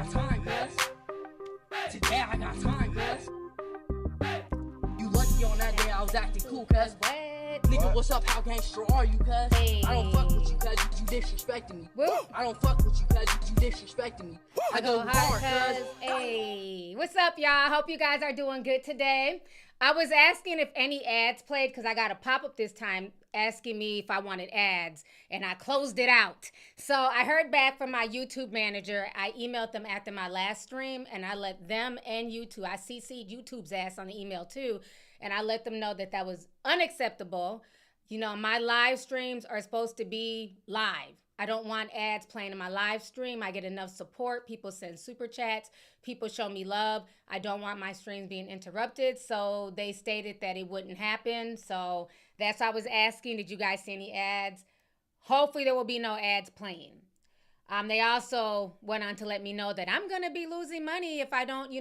got time, cuz. Today I got time, cuz. You lucky on that day I was acting cool, cuz. Nigga, what's up? How gangster are you, cuz? Hey. I don't fuck with you, cuz. You disrespecting me. Whoop. I don't fuck with you, cuz. You disrespecting me. I go hard, cuz. Hey, what's up, y'all? Hope you guys are doing good today. I was asking if any ads played because I got a pop-up this time asking me if I wanted ads, and I closed it out. So I heard back from my YouTube manager. I emailed them after my last stream, and I let them and YouTube, I CC'd YouTube's ass on the email too, and I let them know that that was unacceptable. You know, my live streams are supposed to be live. I don't want ads playing in my live stream. I get enough support. People send super chats. People show me love. I don't want my streams being interrupted. So they stated that it wouldn't happen. So that's why I was asking, did you guys see any ads? Hopefully there will be no ads playing. They also went on to let me know that I'm going to be losing money if I don't,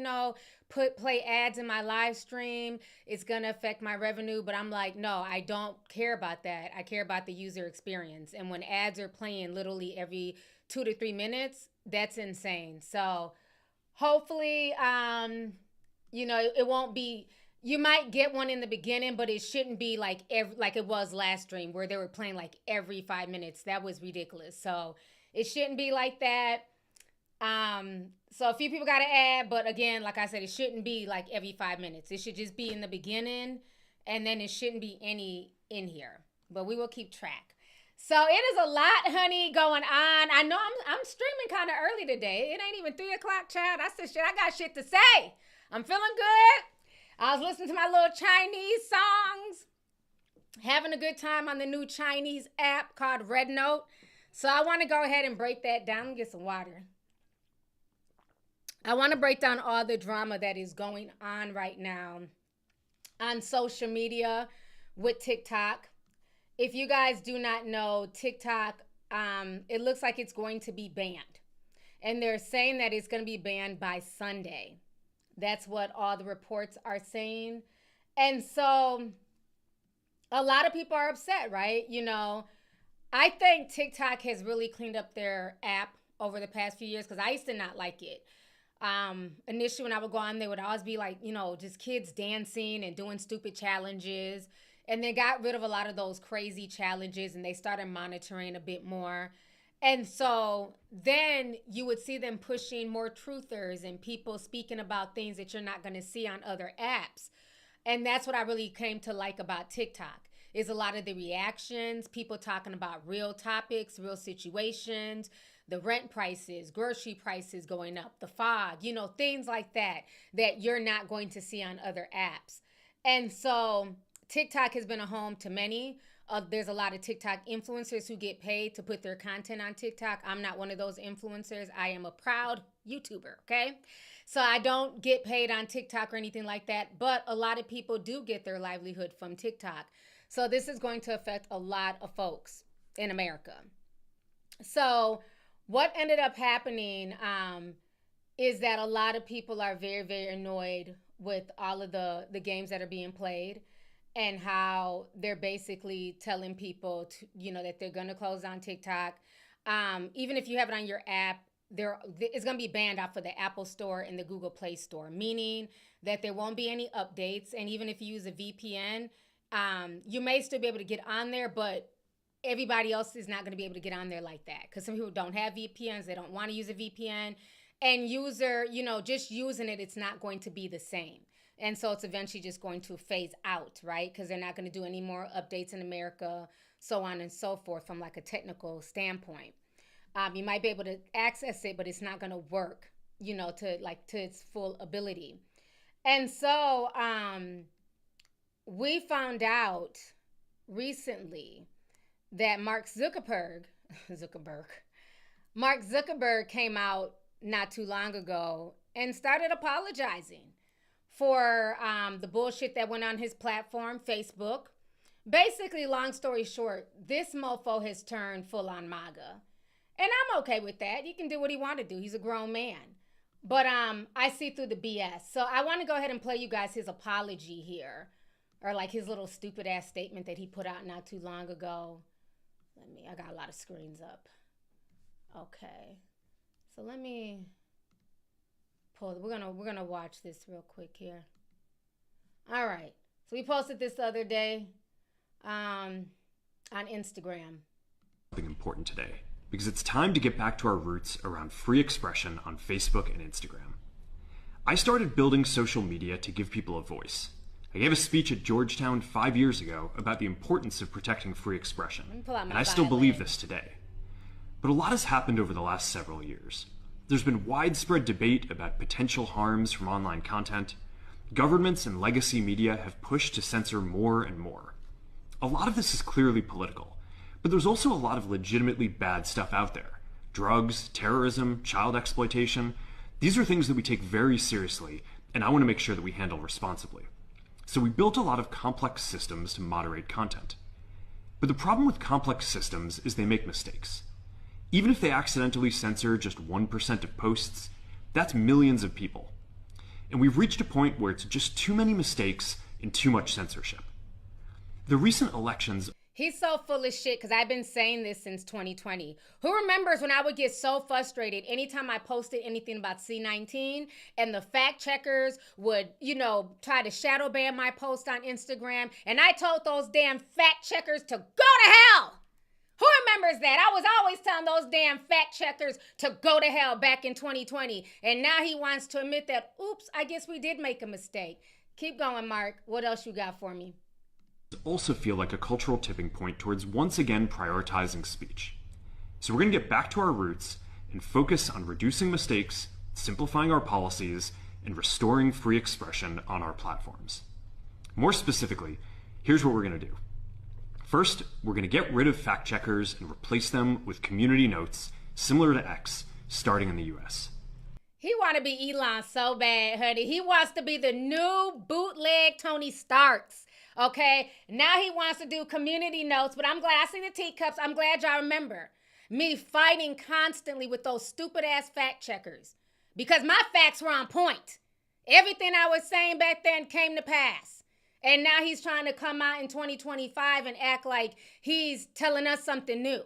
play ads in my live stream. It's going to affect my revenue. But I'm like, no, I don't care about that. I care about the user experience. And when ads are playing literally every 2 to 3 minutes, that's insane. So hopefully, it won't be, you might get one in the beginning, but it shouldn't be like it was last stream where they were playing like every 5 minutes. That was ridiculous. So it shouldn't be like that. So a few people got an ad, but again, like I said, it shouldn't be like every 5 minutes. It should just be in the beginning, and then it shouldn't be any in here. But we will keep track. So it is a lot, honey, going on. I know I'm streaming kind of early today. It ain't even 3 o'clock, child. I said, shit, I got shit to say. I'm feeling good. I was listening to my little Chinese songs, having a good time on the new Chinese app called RedNote. So I want to go ahead and break that down. Let me get some water. I want to break down all the drama that is going on right now on social media with TikTok. If you guys do not know, TikTok, it looks like it's going to be banned. And they're saying that it's going to be banned by Sunday. That's what all the reports are saying. And so a lot of people are upset, right? I think TikTok has really cleaned up their app over the past few years because I used to not like it. Initially, when I would go on, they would always be like, just kids dancing and doing stupid challenges. And they got rid of a lot of those crazy challenges and they started monitoring a bit more. And so then you would see them pushing more truthers and people speaking about things that you're not going to see on other apps. And that's what I really came to like about TikTok. Is a lot of the reactions, people talking about real topics, real situations, the rent prices, grocery prices going up, the fog, things like that you're not going to see on other apps. And so TikTok has been a home to many. There's a lot of TikTok influencers who get paid to put their content on TikTok. I'm not one of those influencers. I am a proud YouTuber, okay? So I don't get paid on TikTok or anything like that, but a lot of people do get their livelihood from TikTok. So this is going to affect a lot of folks in America. So what ended up happening is that a lot of people are very, very annoyed with all of the games that are being played and how they're basically telling people to, that they're going to close down TikTok. Even if you have it on your app, it's going to be banned off of the Apple Store and the Google Play Store, meaning that there won't be any updates. And even if you use a VPN, you may still be able to get on there, but everybody else is not going to be able to get on there like that because some people don't have VPNs. They don't want to use a VPN. And just using it, it's not going to be the same. And so it's eventually just going to phase out, right? Because they're not going to do any more updates in America, so on and so forth from like a technical standpoint. You might be able to access it, but it's not going to work, to its full ability. And so, we found out recently that Mark Zuckerberg came out not too long ago and started apologizing for the bullshit that went on his platform, Facebook. Basically, long story short, this mofo has turned full on MAGA. And I'm okay with that. He can do what he wants to do. He's a grown man. But I see through the BS. So I want to go ahead and play you guys his apology here. Or like his little stupid ass statement that he put out not too long ago. I got a lot of screens up. Okay. So let me pull it. We're gonna watch this real quick here. All right. So we posted this the other day on Instagram. Something important today, because it's time to get back to our roots around free expression on Facebook and Instagram. I started building social media to give people a voice. I gave a speech at Georgetown 5 years ago about the importance of protecting free expression, and I still believe this today. But a lot has happened over the last several years. There's been widespread debate about potential harms from online content. Governments and legacy media have pushed to censor more and more. A lot of this is clearly political, but there's also a lot of legitimately bad stuff out there. Drugs, terrorism, child exploitation. These are things that we take very seriously, and I want to make sure that we handle responsibly. So we built a lot of complex systems to moderate content. But the problem with complex systems is they make mistakes. Even if they accidentally censor just 1% of posts, that's millions of people. And we've reached a point where it's just too many mistakes and too much censorship. The recent elections... He's so full of shit, because I've been saying this since 2020. Who remembers when I would get so frustrated anytime I posted anything about C19 and the fact checkers would, try to shadow ban my post on Instagram, and I told those damn fact checkers to go to hell? Who remembers that? I was always telling those damn fact checkers to go to hell back in 2020, and now he wants to admit that, oops, I guess we did make a mistake. Keep going, Mark. What else you got for me? Also feel like a cultural tipping point towards once again prioritizing speech. So we're going to get back to our roots and focus on reducing mistakes, simplifying our policies, and restoring free expression on our platforms. More specifically, here's what we're going to do. First, we're going to get rid of fact checkers and replace them with community notes similar to X, starting in the US. He want to be Elon so bad, honey. He wants to be the new bootleg Tony Starks. Okay, now he wants to do community notes, but I'm glad I see the teacups. I'm glad y'all remember me fighting constantly with those stupid ass fact checkers, because my facts were on point. Everything I was saying back then came to pass. And now he's trying to come out in 2025 and act like he's telling us something new.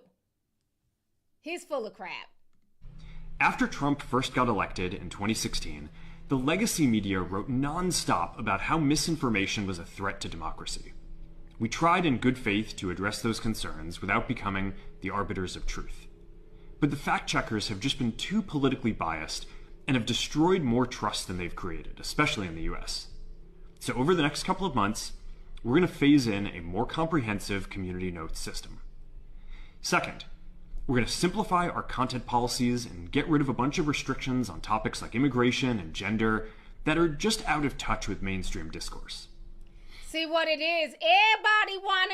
He's full of crap. After Trump first got elected in 2016, the legacy media wrote nonstop about how misinformation was a threat to democracy. We tried in good faith to address those concerns without becoming the arbiters of truth. But the fact checkers have just been too politically biased and have destroyed more trust than they've created, especially in the US. So over the next couple of months, we're going to phase in a more comprehensive community notes system. Second, we're going to simplify our content policies and get rid of a bunch of restrictions on topics like immigration and gender that are just out of touch with mainstream discourse. See what it is? Everybody want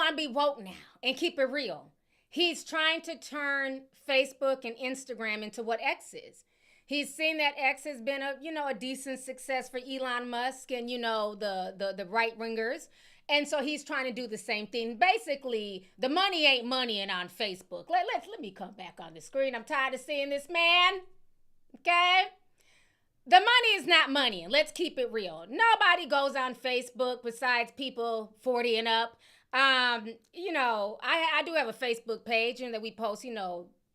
to be woke now and keep it real. He's trying to turn Facebook and Instagram into what X is. He's seen that X has been a decent success for Elon Musk and, the right-wingers. And so he's trying to do the same thing. Basically, the money ain't moneying on Facebook. Let me come back on the screen. I'm tired of seeing this, man. Okay? The money is not money. Let's keep it real. Nobody goes on Facebook besides people 40 and up. I do have a Facebook page that we post,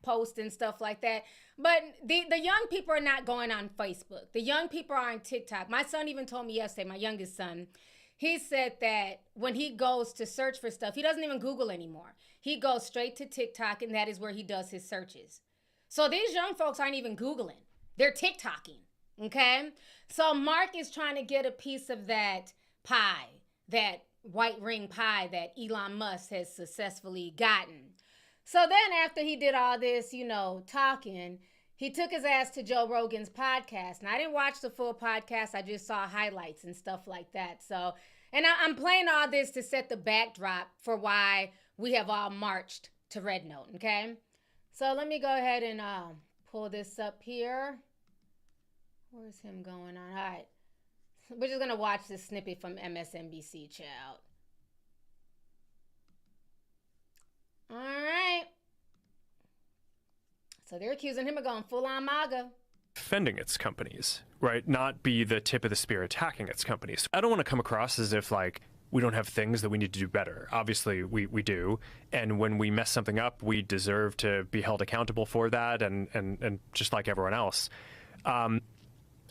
posts and stuff like that. But the young people are not going on Facebook. The young people are on TikTok. My son even told me yesterday, my youngest son, he said that when he goes to search for stuff, he doesn't even Google anymore. He goes straight to TikTok, and that is where he does his searches. So these young folks aren't even Googling. They're TikToking, okay? So Mark is trying to get a piece of that pie, that white ring pie that Elon Musk has successfully gotten. So then after he did all this, talking, he took his ass to Joe Rogan's podcast. And I didn't watch the full podcast. I just saw highlights and stuff like that. So, and I'm playing all this to set the backdrop for why we have all marched to RedNote, okay? So let me go ahead and pull this up here. Where's him going on? All right. We're just going to watch this snippet from MSNBC, child. All right. So they're accusing him of going full-on MAGA. Defending its companies, right? Not be the tip of the spear attacking its companies. I don't want to come across as if, we don't have things that we need to do better. Obviously, we do. And when we mess something up, we deserve to be held accountable for that, and just like everyone else.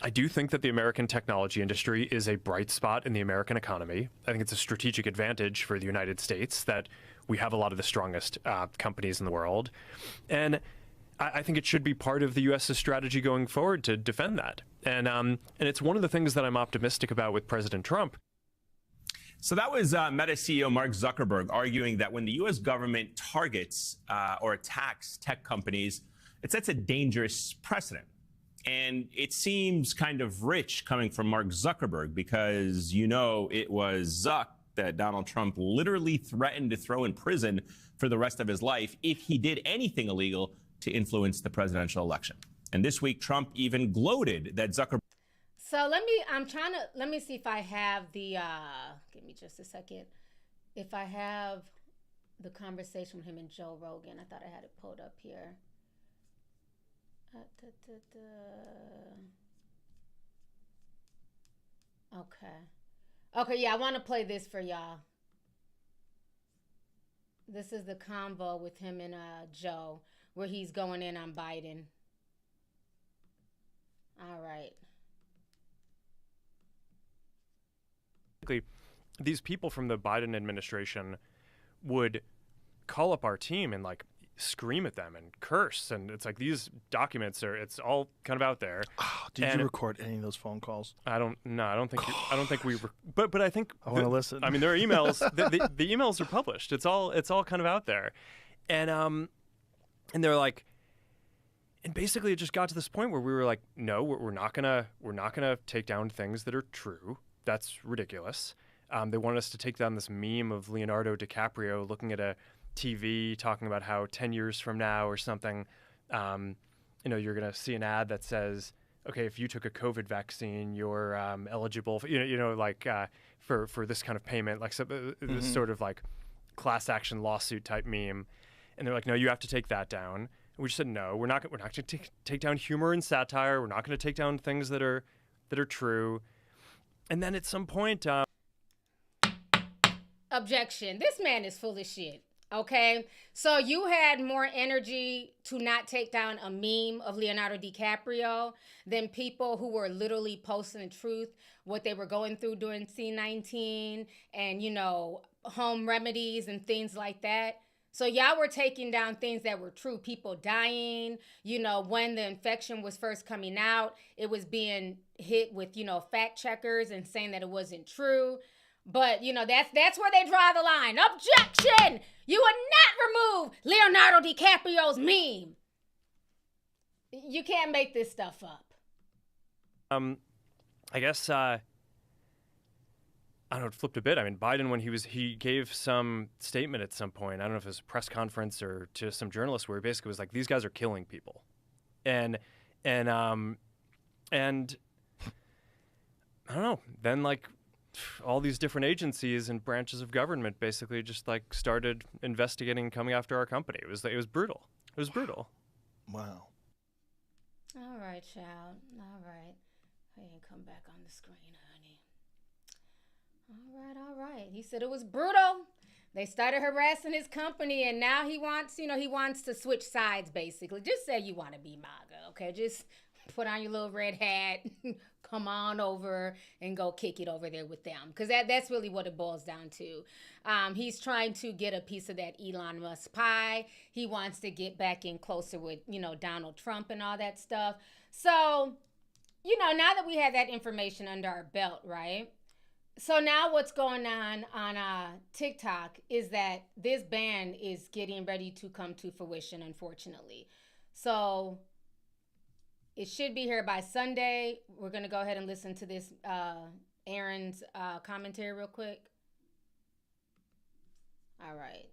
I do think that the American technology industry is a bright spot in the American economy. I think it's a strategic advantage for the United States that we have a lot of the strongest companies in the world. And I think it should be part of the U.S.'s strategy going forward to defend that. And it's one of the things that I'm optimistic about with President Trump. So that was Meta CEO Mark Zuckerberg arguing that when the U.S. government targets or attacks tech companies, it sets a dangerous precedent. And it seems kind of rich coming from Mark Zuckerberg because, it was Zuck that Donald Trump literally threatened to throw in prison for the rest of his life if he did anything illegal to influence the presidential election. And this week, Trump even gloated that Zuckerberg. So let me see if I have the, give me just a second. If I have the conversation with him and Joe Rogan, I thought I had it pulled up here. Okay, yeah, I want to play this for y'all. This is the convo with him and Joe, where he's going in on Biden. All right. These people from the Biden administration would call up our team and scream at them and curse, and it's these documents it's all kind of out there. Oh, did you record any of those phone calls? I don't think we but I think I want to listen. I mean, there are emails. the emails are published. It's all kind of out there, and they're and basically it just got to this point where we were no, we're not gonna take down things that are true. That's ridiculous. They wanted us to take down this meme of Leonardo DiCaprio looking at a TV talking about how 10 years from now or something, you're going to see an ad that says, okay, if you took a COVID vaccine, you're eligible for, for this kind of payment, this sort of class action lawsuit type meme. And they're no, you have to take that down. And we just said, no, we're not going to take down humor and satire. We're not going to take down things that are true. And then at some point, objection. This man is full of shit. Okay, so you had more energy to not take down a meme of Leonardo DiCaprio than people who were literally posting the truth, what they were going through during C-19 and, home remedies and things like that. So y'all were taking down things that were true, people dying, when the infection was first coming out, it was being hit with, fact checkers and saying that it wasn't true. But, that's where they draw the line. Objection! You would not remove Leonardo DiCaprio's meme. You can't make this stuff up. I guess, I don't know, it flipped a bit. I mean, Biden, when he gave some statement at some point, I don't know if it was a press conference or to some journalists, where he basically was these guys are killing people. And I don't know, then all these different agencies and branches of government basically just started investigating and coming after our company. It was brutal. It was brutal. Wow. All right, child. All right. Hey, come back on the screen, honey. All right. He said it was brutal. They started harassing his company, and now he wants to switch sides, basically. Just say you want to be MAGA, okay? Just put on your little red hat, come on over and go kick it over there with them. Because that's really what it boils down to. He's trying to get a piece of that Elon Musk pie. He wants to get back in closer with, Donald Trump and all that stuff. So, now that we have that information under our belt, right? So now what's going on TikTok is that this ban is getting ready to come to fruition, unfortunately. So it should be here by Sunday. We're going to go ahead and listen to this Aaron's commentary real quick. All right.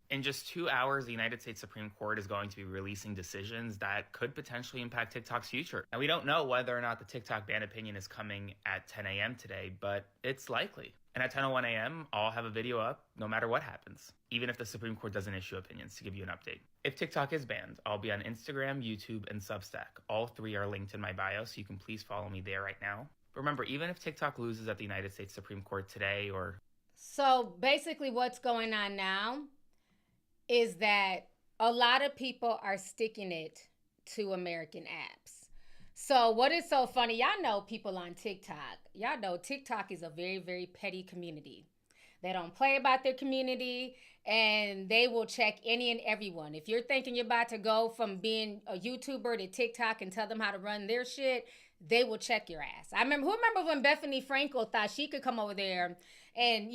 In just 2 hours, the United States Supreme Court is going to be releasing decisions that could potentially impact TikTok's future. Now, we don't know whether or not the TikTok ban opinion is coming at 10 a.m. today, but it's likely. And at 10:01 a.m., I'll have a video up no matter what happens, even if the Supreme Court doesn't issue opinions, to give you an update. If TikTok is banned, I'll be on Instagram, YouTube, and Substack. All three are linked in my bio, so you can please follow me there right now. Remember, even if TikTok loses at the United States Supreme Court today or... So basically what's going on now is that a lot of people are sticking it to American apps. So what is so funny, y'all know people on TikTok. Y'all know TikTok is a very, very petty community. They don't play about their community, and they will check any and everyone. If you're thinking you're about to go from being a YouTuber to TikTok and tell them how to run their shit, they will check your ass. I remember when Bethany Frankel thought she could come over there and,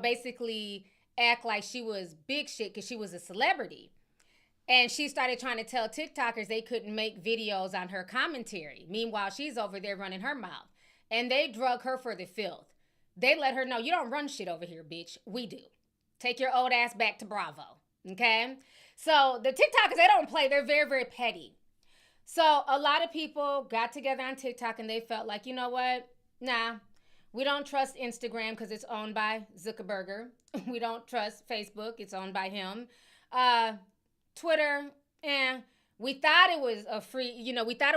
basically act like she was big shit because she was a celebrity. And she started trying to tell TikTokers they couldn't make videos on her commentary. Meanwhile, she's over there running her mouth. And they drug her for the filth. They let her know, you don't run shit over here, bitch. We do. Take your old ass back to Bravo. Okay? So the TikTokers, they don't play. They're very, very petty. So a lot of people got together on TikTok and they felt like, you know what? Nah, we don't trust Instagram because it's owned by Zuckerberg. We don't trust Facebook. It's owned by him. Twitter, we thought it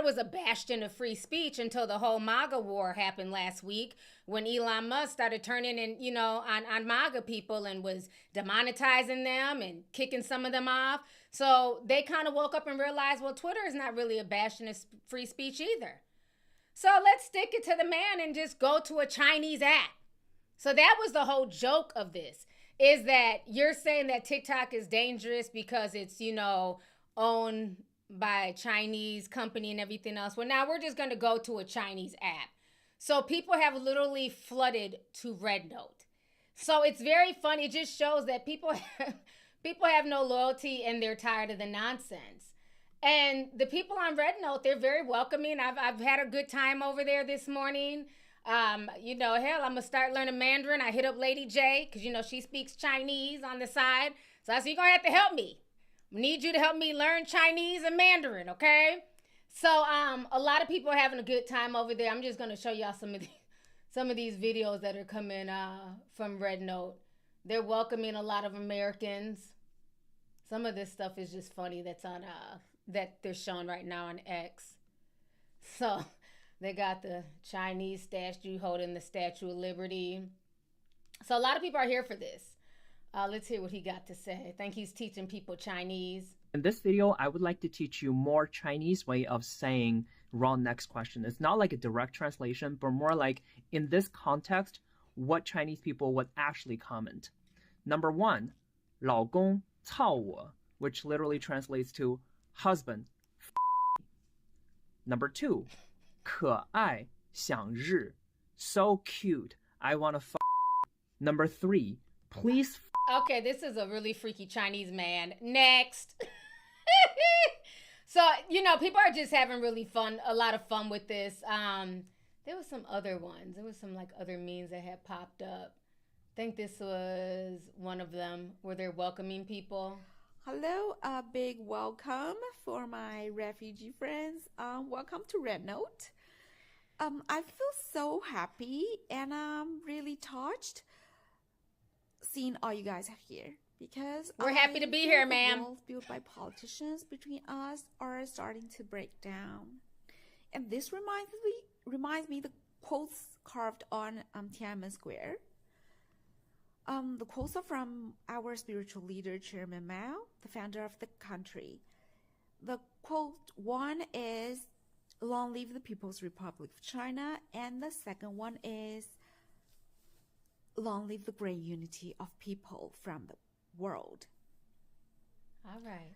was a bastion of free speech until the whole MAGA war happened last week when Elon Musk started turning in, on MAGA people and was demonetizing them and kicking some of them off. So they kind of woke up and realized, well, Twitter is not really a bastion of free speech either. So let's stick it to the man and just go to a Chinese app. So that was the whole joke of this, is that you're saying that TikTok is dangerous because it's, owned by a Chinese company and everything else. Well, now we're just going to go to a Chinese app. So people have literally flooded to RedNote. So it's very funny. It just shows that people have no loyalty and they're tired of the nonsense. And the people on RedNote, they're very welcoming. I've had a good time over there this morning. Hell, I'm going to start learning Mandarin. I hit up Lady J because, she speaks Chinese on the side. So I said, you're going to have to help me. I need you to help me learn Chinese and Mandarin, okay? So a lot of people are having a good time over there. I'm just going to show y'all some of these videos that are coming from RedNote. They're welcoming a lot of Americans. Some of this stuff is just funny that's on that they're showing right now on X. So they got the Chinese statue holding the Statue of Liberty. So a lot of people are here for this. Let's hear what he got to say. I think he's teaching people Chinese. In this video, I would like to teach you more Chinese way of saying wrong next question. It's not like a direct translation, but more like in this context, what Chinese people would actually comment. Number 1, 老公操我, which literally translates to husband. Number 2, 可爱想日, so cute. I want to. Number 3, please. Okay, this is a really freaky Chinese man. Next. So, people are just having a lot of fun with this. There was some other ones. There was some other memes that had popped up. I think this was one of them where they're welcoming people. Hello, a big welcome for my refugee friends. Welcome to RedNote. I feel so happy and I'm really touched seeing all you guys here because we're happy to be here, ma'am. The walls built by politicians between us are starting to break down, and this reminds me the quotes carved on Tiananmen Square. The quotes are from our spiritual leader, Chairman Mao, the founder of the country. The quote one is, "Long live the People's Republic of China," and the second one is, "Long live the great unity of people from the world." All right.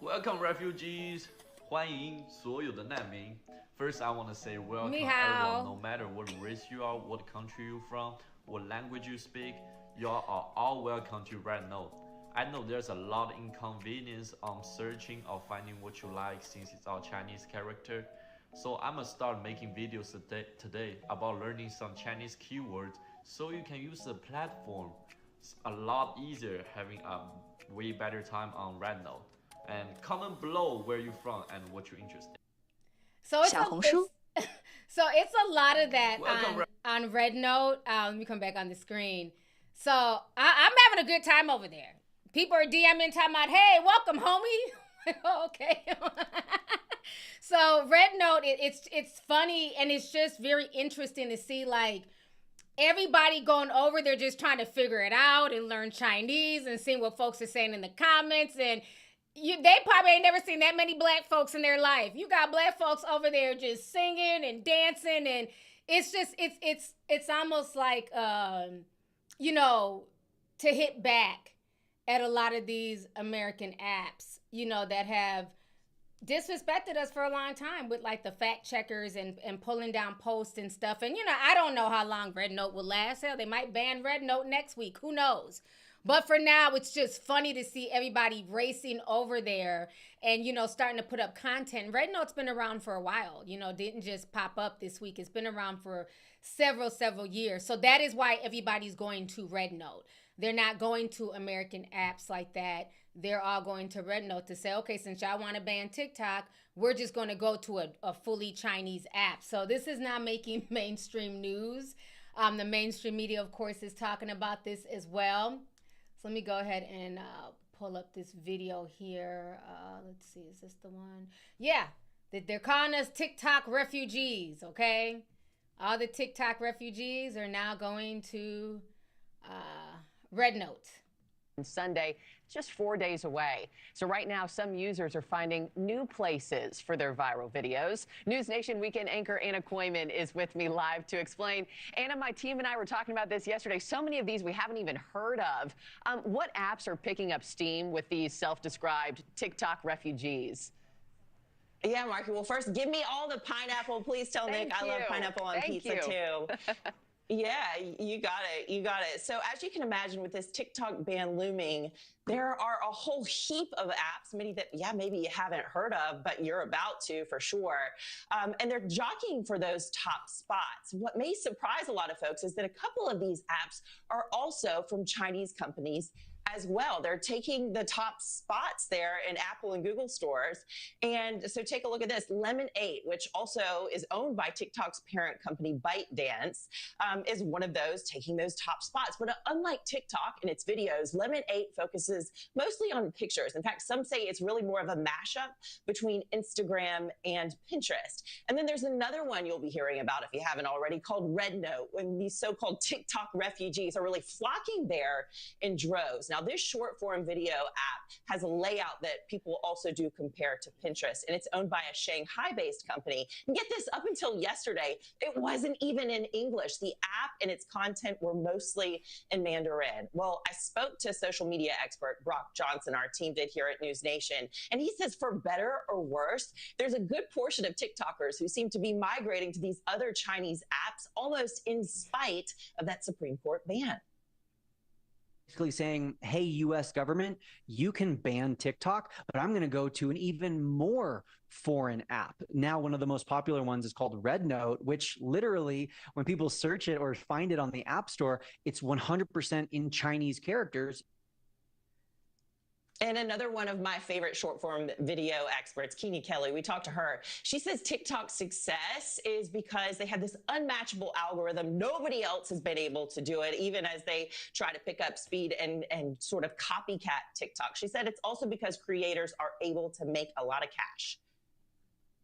Welcome, refugees. 欢迎所有的难民. First, I want to say welcome Ni hao. everyone, no matter what race you are, what country you're from, what language you speak. You are all welcome to RedNote. I know there's a lot of inconvenience on searching or finding what you like since it's all Chinese character. So I'm gonna start making videos today about learning some Chinese keywords so you can use the platform. It's a lot easier having a way better time on RedNote. And comment below where you're from and what you're interested in. So it's a lot of that on RedNote. Let me come back on the screen. So I'm having a good time over there. People are DMing talking about, hey, welcome, homie. Okay. So RedNote, it's funny, and it's just very interesting to see, like, everybody going over there just trying to figure it out and learn Chinese and seeing what folks are saying in the comments. And they probably ain't never seen that many black folks in their life. You got black folks over there just singing and dancing, and it's just it's almost like you know, to hit back at a lot of these American apps, you know, that have disrespected us for a long time with like the fact checkers and pulling down posts and stuff. And, you know, I don't know how long RedNote will last. Hell, they might ban RedNote next week. Who knows? But for now, it's just funny to see everybody racing over there and, you know, starting to put up content. RedNote's been around for a while, you know, didn't just pop up this week. It's been around for several years. So that is why everybody's going to RedNote. They're not going to American apps like that. They're all going to RedNote to say, okay, since y'all want to ban TikTok, we're just going to go to a fully Chinese app. So this is not making mainstream news. The mainstream media, of course, is talking about this as well. So let me go ahead and pull up this video here. Let's see, is this the one? Yeah, they're calling us TikTok refugees, okay? All the TikTok refugees are now going to RedNote. Sunday, just 4 days away. So right now, some users are finding new places for their viral videos. News Nation Weekend anchor Anna Koyman is with me live to explain. Anna, my team and I were talking about this yesterday. So many of these we haven't even heard of. What apps are picking up steam with these self-described TikTok refugees? Yeah, Marky. Well, first, give me all the pineapple. Please tell Nick I love pineapple on pizza, too. Yeah, you got it. You got it. So as you can imagine, with this TikTok ban looming, there are a whole heap of apps, many that, yeah, maybe you haven't heard of, but you're about to for sure. And they're jockeying for those top spots. What may surprise a lot of folks is that a couple of these apps are also from Chinese companies as well. They're taking the top spots there in Apple and Google stores. And so take a look at this. Lemon8, which also is owned by TikTok's parent company ByteDance, is one of those taking those top spots. But unlike TikTok in its videos, Lemon8 focuses mostly on pictures. In fact, some say it's really more of a mashup between Instagram and Pinterest. And then there's another one you'll be hearing about if you haven't already, called RedNote, when these so-called TikTok refugees are really flocking there in droves. Now, this short form video app has a layout that people also do compare to Pinterest, and it's owned by a Shanghai-based company. And get this, up until yesterday, it wasn't even in English. The app and its content were mostly in Mandarin. Well, I spoke to social media expert Brock Johnson, our team did here at News Nation, and he says for better or worse, there's a good portion of TikTokers who seem to be migrating to these other Chinese apps almost in spite of that Supreme Court ban. Basically saying, hey, U.S. government, you can ban TikTok, but I'm going to go to an even more foreign app. Now, one of the most popular ones is called RedNote, which literally, when people search it or find it on the App Store, it's 100% in Chinese characters. And another one of my favorite short form video experts, Keeney Kelly, we talked to her. She says TikTok's success is because they have this unmatchable algorithm. Nobody else has been able to do it, even as they try to pick up speed and sort of copycat TikTok. She said it's also because creators are able to make a lot of cash.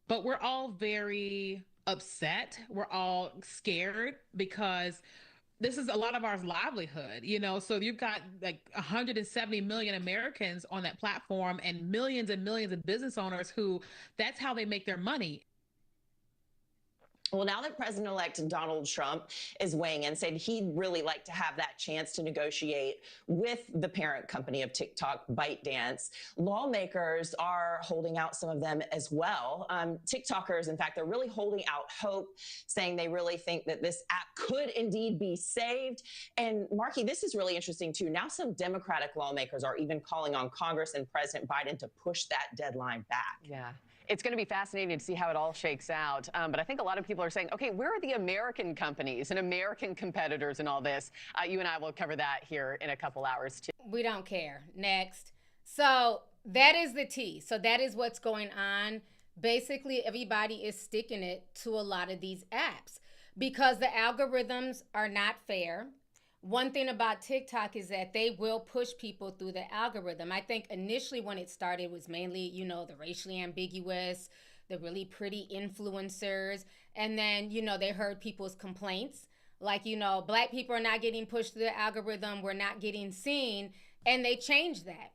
But we're all very upset. We're all scared because this is a lot of our livelihood, you know, so you've got like 170 million Americans on that platform and millions of business owners who that's how they make their money. Well, now that President-elect Donald Trump is weighing in, said he'd really like to have that chance to negotiate with the parent company of TikTok, ByteDance, lawmakers are holding out, some of them as well. TikTokers, in fact, they're really holding out hope, saying they really think that this app could indeed be saved. And Marky, this is really interesting too. Now some Democratic lawmakers are even calling on Congress and President Biden to push that deadline back. Yeah. It's going to be fascinating to see how it all shakes out. But I think a lot of people are saying, okay, where are the American companies and American competitors in all this? You and I will cover that here in a couple hours, too. We don't care. Next. So that is the tea. So that is what's going on. Basically, everybody is sticking it to a lot of these apps because the algorithms are not fair. One thing about TikTok is that they will push people through the algorithm. I think initially when it started, it was mainly, you know, the racially ambiguous, the really pretty influencers. And then, you know, they heard people's complaints. Like, you know, Black people are not getting pushed through the algorithm. We're not getting seen. And they changed that.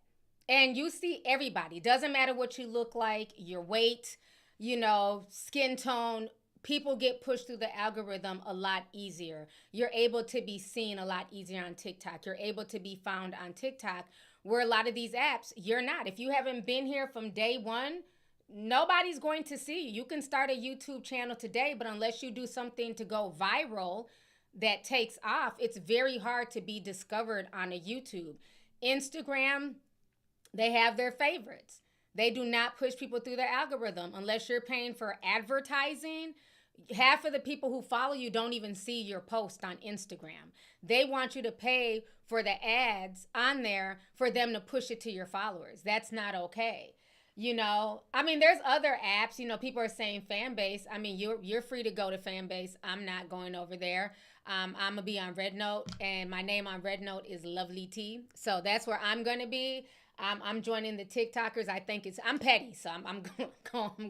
And you see everybody. Doesn't matter what you look like, your weight, you know, skin tone. People get pushed through the algorithm a lot easier. You're able to be seen a lot easier on TikTok. You're able to be found on TikTok, where a lot of these apps, you're not. If you haven't been here from day one, nobody's going to see you. You can start a YouTube channel today, but unless you do something to go viral that takes off, it's very hard to be discovered on a YouTube. Instagram, they have their favorites. They do not push people through their algorithm unless you're paying for advertising. Half of the people who follow you don't even see your post on Instagram. They want you to pay for the ads on there for them to push it to your followers. That's not okay. You know, I mean, there's other apps, you know, people are saying Fanbase. I mean, you're free to go to Fanbase. I'm not going over there. I'm going to be on RedNote, and my name on RedNote is Lovely T. So that's where I'm going to be. I'm joining the TikTokers. I think I'm petty, so I'm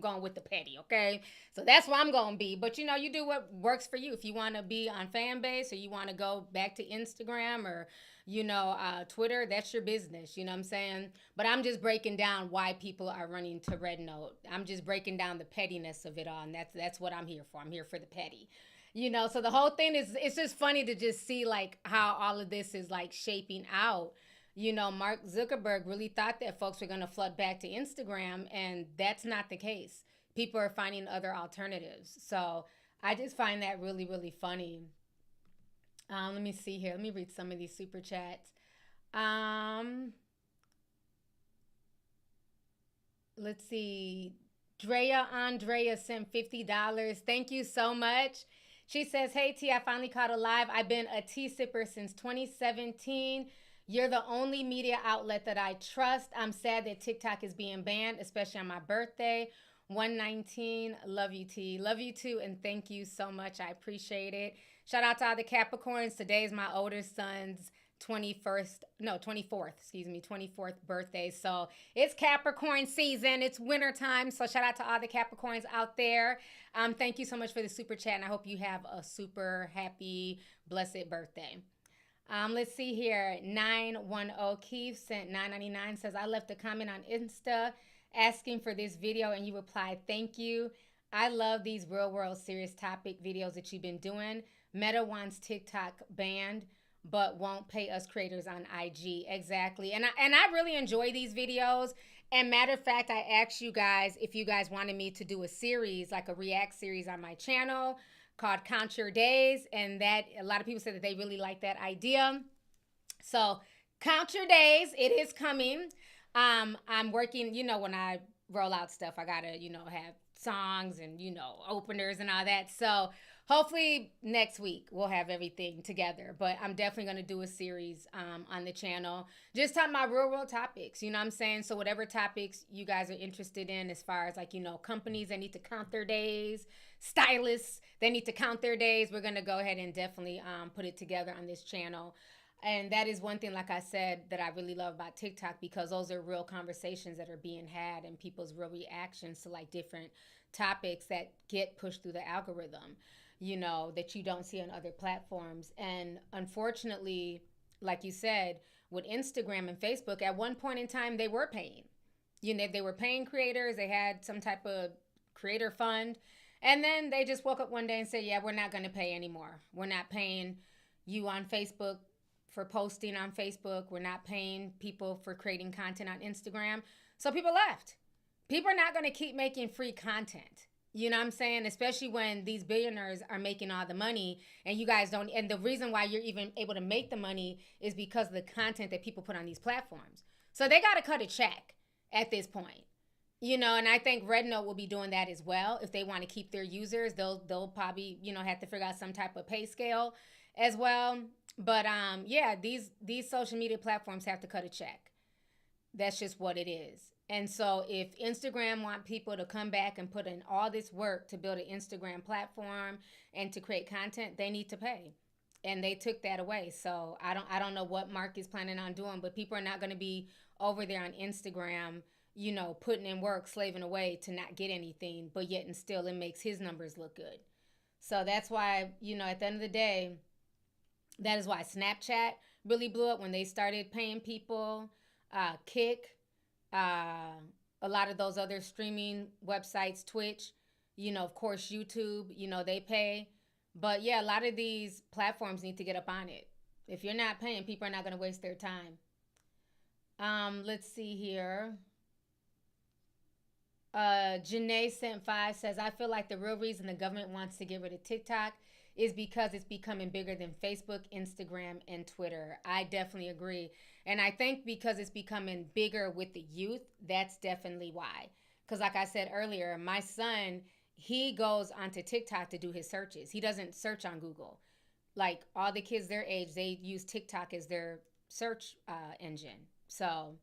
going with the petty, okay? So that's where I'm going to be. But, you know, you do what works for you. If you want to be on Fanbase or you want to go back to Instagram or, you know, Twitter, that's your business, you know what I'm saying? But I'm just breaking down why people are running to RedNote. I'm just breaking down the pettiness of it all, and that's what I'm here for. I'm here for the petty. You know, so the whole thing is, it's just funny to just see, like, how all of this is, like, shaping out. You know, Mark Zuckerberg really thought that folks were going to flood back to Instagram, and that's not the case. People are finding other alternatives. So I just find that really, really funny. Let me see here. Let me read some of these super chats. Let's see. Andrea sent $50. Thank you so much. She says, hey, T, I finally caught a live. I've been a tea sipper since 2017. You're the only media outlet that I trust. I'm sad that TikTok is being banned, especially on my birthday, 119. Love you, T. Love you too, and thank you so much. I appreciate it. Shout out to all the Capricorns. Today is my older son's 24th birthday. So it's Capricorn season. It's winter time. So shout out to all the Capricorns out there. Thank you so much for the super chat, and I hope you have a super happy, blessed birthday. Let's see here. 910 Keith sent $9.99. Says, I left a comment on Insta asking for this video, and you replied, thank you. I love these real world serious topic videos that you've been doing. Meta wants TikTok banned, but won't pay us creators on IG. Exactly. And I really enjoy these videos. And matter of fact, I asked you guys if you guys wanted me to do a series, like a react series on my channel called Count Your Days, and that a lot of people said that they really like that idea. So count your days. It is coming. I'm working, you know, when I roll out stuff, I gotta, you know, have songs and, you know, openers and all that. So hopefully next week we'll have everything together, but I'm definitely going to do a series on the channel just talking about real world topics, you know what I'm saying? So whatever topics you guys are interested in, as far as, like, you know, companies that need to count their days, stylists, they need to count their days, we're going to go ahead and definitely put it together on this channel. And that is one thing, like I said, that I really love about TikTok, because those are real conversations that are being had and people's real reactions to, like, different topics that get pushed through the algorithm, you know, that you don't see on other platforms. And unfortunately, like you said, with Instagram and Facebook, at one point in time, they were paying. You know, they were paying creators. They had some type of creator fund. And then they just woke up one day and said, yeah, we're not going to pay anymore. We're not paying you on Facebook for posting on Facebook. We're not paying people for creating content on Instagram. So people left. People are not going to keep making free content. You know what I'm saying? Especially when these billionaires are making all the money and you guys don't. And the reason why you're even able to make the money is because of the content that people put on these platforms. So they got to cut a check at this point. You know, and I think RedNote will be doing that as well. If they want to keep their users, they'll probably, you know, have to figure out some type of pay scale as well. But yeah, these social media platforms have to cut a check. That's just what it is. And so if Instagram want people to come back and put in all this work to build an Instagram platform and to create content, they need to pay. And they took that away. So I don't know what Mark is planning on doing, but people are not going to be over there on Instagram, you know, putting in work, slaving away to not get anything, but yet and still it makes his numbers look good. So that's why, you know, at the end of the day, that is why Snapchat really blew up when they started paying people, Kick, a lot of those other streaming websites, Twitch, you know, of course, YouTube, you know, they pay. But yeah, a lot of these platforms need to get up on it. If you're not paying, people are not going to waste their time. Let's see here. Janae sent 5 says, I feel like the real reason the government wants to get rid of TikTok is because it's becoming bigger than Facebook, Instagram, and Twitter. I definitely agree. And I think because it's becoming bigger with the youth, that's definitely why. Because like I said earlier, my son, he goes onto TikTok to do his searches. He doesn't search on Google. Like all the kids their age, they use TikTok as their search engine. So,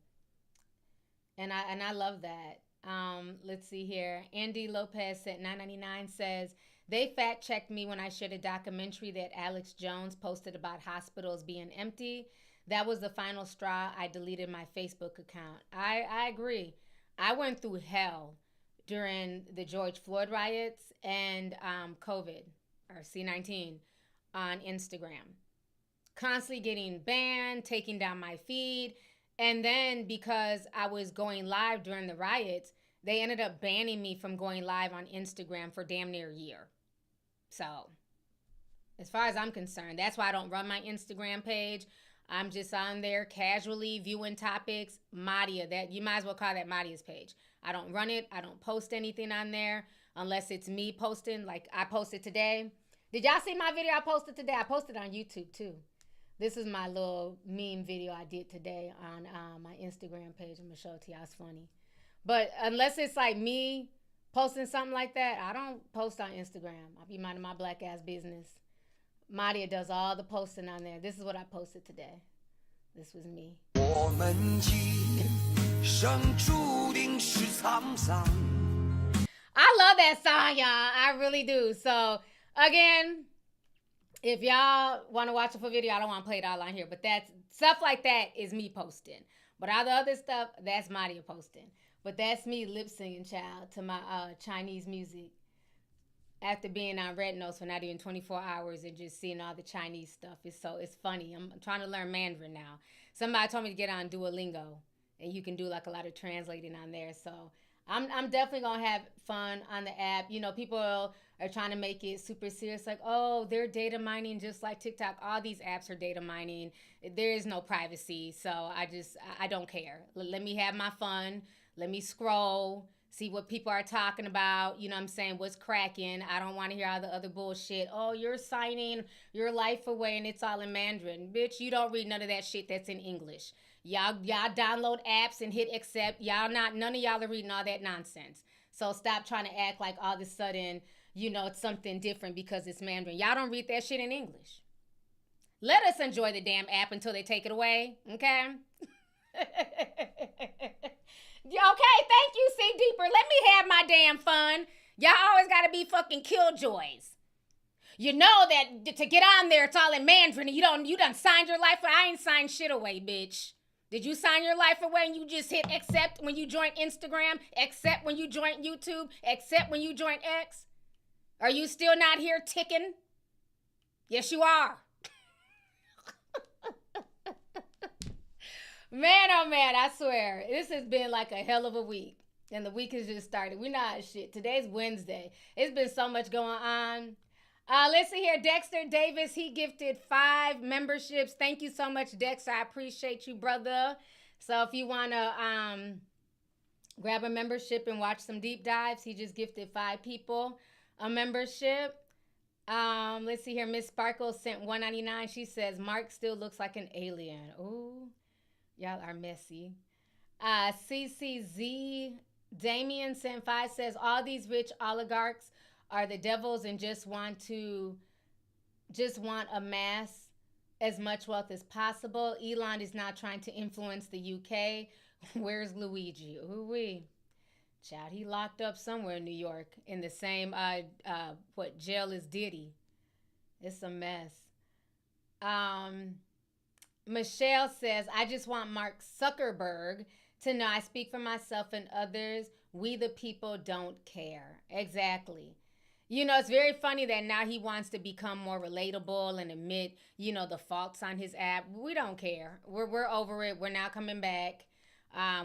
and I love that. Let's see here. Andy Lopez at $9.99 says, they fact checked me when I shared a documentary that Alex Jones posted about hospitals being empty. That was the final straw. I deleted my Facebook account. I agree. I went through hell during the George Floyd riots and COVID or C-19 on Instagram. Constantly getting banned, taking down my feed. And then because I was going live during the riots, they ended up banning me from going live on Instagram for damn near a year. So, as far as I'm concerned, that's why I don't run my Instagram page. I'm just on there casually viewing topics. Madia, that you might as well call that Madia's page. I don't run it. I don't post anything on there unless it's me posting. Like I posted today. Did y'all see my video I posted today? I posted on YouTube too. This is my little meme video I did today on my Instagram page. I'm going to show it to y'all. It's funny. But unless it's like me posting something like that, I don't post on Instagram. I'll be minding my black ass business. Madia does all the posting on there. This is what I posted today. This was me. I love that song, y'all. I really do. So, again, if y'all want to watch a full video, I don't want to play it all on here. But that's stuff like that is me posting. But all the other stuff, that's Madia posting. But that's me lip singing, child, to my Chinese music. After being on RedNote for not even 24 hours and just seeing all the Chinese stuff. It's funny. I'm trying to learn Mandarin now. Somebody told me to get on Duolingo. And you can do like a lot of translating on there. So I'm definitely going to have fun on the app. You know, people are trying to make it super serious. Like, oh, they're data mining just like TikTok. All these apps are data mining. There is no privacy. So I don't care. Let me have my fun. Let me scroll, see what people are talking about. You know what I'm saying? What's cracking. I don't want to hear all the other bullshit. Oh, you're signing your life away and it's all in Mandarin. Bitch, you don't read none of that shit that's in English. Y'all download apps and hit accept. None of y'all are reading all that nonsense. So stop trying to act like all of a sudden, you know, it's something different because it's Mandarin. Y'all don't read that shit in English. Let us enjoy the damn app until they take it away. Okay? Okay, thank you, See Deeper. Let me have my damn fun. Y'all always got to be fucking killjoys. You know that to get on there, it's all in Mandarin. You done signed your life. I ain't signed shit away, bitch. Did you sign your life away and you just hit accept when you join Instagram? Accept when you join YouTube? Accept when you join X? Are you still not here ticking? Yes, you are. Man, oh man, I swear. This has been like a hell of a week. And the week has just started. We're not shit. Today's Wednesday. It's been so much going on. Let's see here. Dexter Davis, he gifted 5 memberships. Thank you so much, Dexter. I appreciate you, brother. So if you want to grab a membership and watch some deep dives, he just gifted 5 people a membership. Let's see here. Miss Sparkle sent $1.99. She says, Mark still looks like an alien. Ooh. Y'all are messy. CCZ Damien sent 5 says, all these rich oligarchs are the devils and just want to amass as much wealth as possible. Elon is now trying to influence the UK. Where's Luigi? Ooh-wee. Child, he locked up somewhere in New York in the same jail as Diddy. It's a mess. Michelle says, I just want Mark Zuckerberg to know I speak for myself and others. We the people don't care. Exactly. You know, it's very funny that now he wants to become more relatable and admit, you know, the faults on his app. We don't care. We're over it. We're now coming back.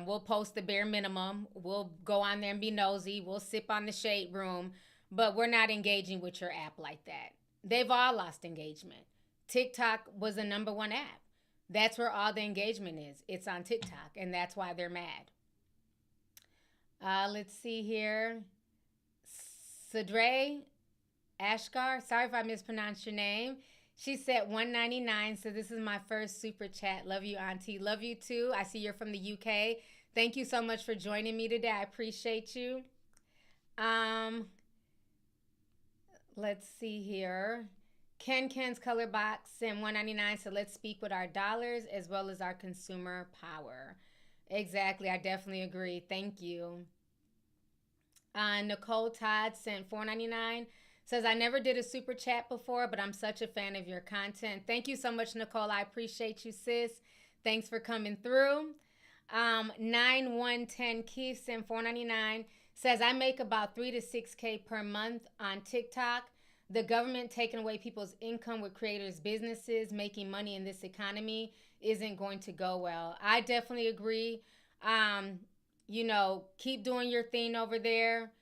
We'll post the bare minimum. We'll go on there and be nosy. We'll sip on the shade room. But we're not engaging with your app like that. They've all lost engagement. TikTok was the #1 app. That's where all the engagement is. It's on TikTok, and that's why they're mad. Let's see here. Sadre Ashkar, sorry if I mispronounced your name. She said $1.99, so this is my first super chat. Love you, Auntie. Love you, too. I see you're from the UK. Thank you so much for joining me today. I appreciate you. Let's see here. Ken's Color Box sent $1.99, so let's speak with our dollars as well as our consumer power. Exactly. I definitely agree. Thank you. Nicole Todd sent $4.99. Says, I never did a super chat before, but I'm such a fan of your content. Thank you so much, Nicole. I appreciate you, sis. Thanks for coming through. 9110 Keith sent $4.99. Says, I make about 3 to 6K per month on TikTok. The government taking away people's income with creators' businesses, making money in this economy isn't going to go well. I definitely agree. You know, keep doing your thing over there.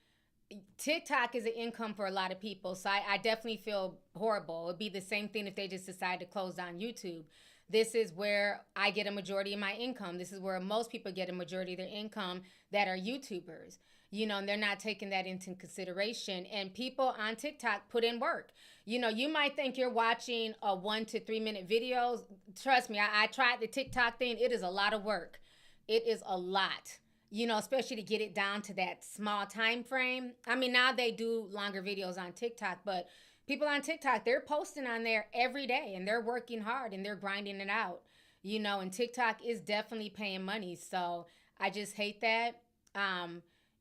TikTok is an income for a lot of people, so I definitely feel horrible. It would be the same thing if they just decide to close down YouTube. This is where I get a majority of my income. This is where most people get a majority of their income that are YouTubers. You know, and they're not taking that into consideration. And people on TikTok put in work. You know, you might think you're watching a 1 to 3 minute videos. Trust me, I tried the TikTok thing. It is a lot of work. It is a lot. You know, especially to get it down to that small time frame. I mean, now they do longer videos on TikTok, but people on TikTok, they're posting on there every day and they're working hard and they're grinding it out. You know, and TikTok is definitely paying money. So I just hate that.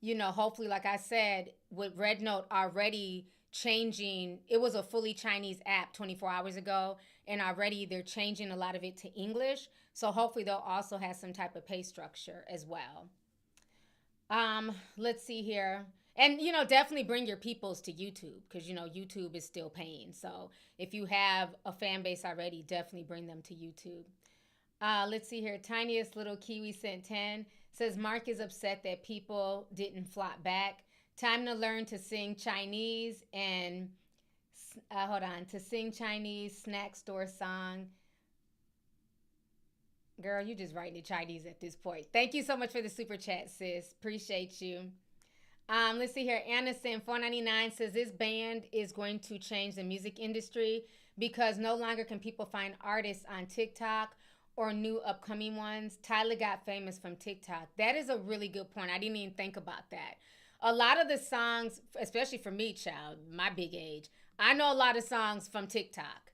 You know, hopefully, like I said, with RedNote already changing, it was a fully Chinese app 24 hours ago, and already they're changing a lot of it to English. So hopefully they'll also have some type of pay structure as well. Let's see here. And, you know, definitely bring your peoples to YouTube because, you know, YouTube is still paying. So if you have a fan base already, definitely bring them to YouTube. Let's see here. Tiniest Little Kiwi sent 10. Says, Mark is upset that people didn't flop back. Time to learn to sing Chinese and, to sing Chinese snack store song. Girl, you just writing the Chinese at this point. Thank you so much for the super chat, sis. Appreciate you. Let's see here. Anna sent $4.99 says this band is going to change the music industry because no longer can people find artists on TikTok or new upcoming ones. Tyler got famous from TikTok. That is a really good point. I didn't even think about that. A lot of the songs, especially for me, child, my big age, I know a lot of songs from TikTok.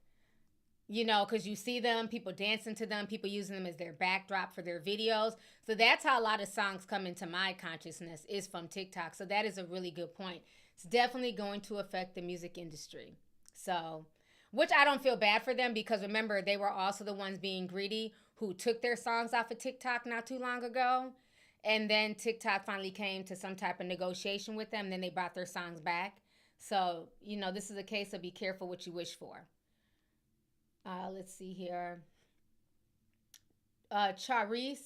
You know, because you see them, people dancing to them, people using them as their backdrop for their videos. So that's how a lot of songs come into my consciousness is from TikTok. So that is a really good point. It's definitely going to affect the music industry. So, which I don't feel bad for them because remember, they were also the ones being greedy who took their songs off of TikTok not too long ago. And then TikTok finally came to some type of negotiation with them. Then they brought their songs back. So, you know, this is a case of be careful what you wish for. Let's see here. Charis,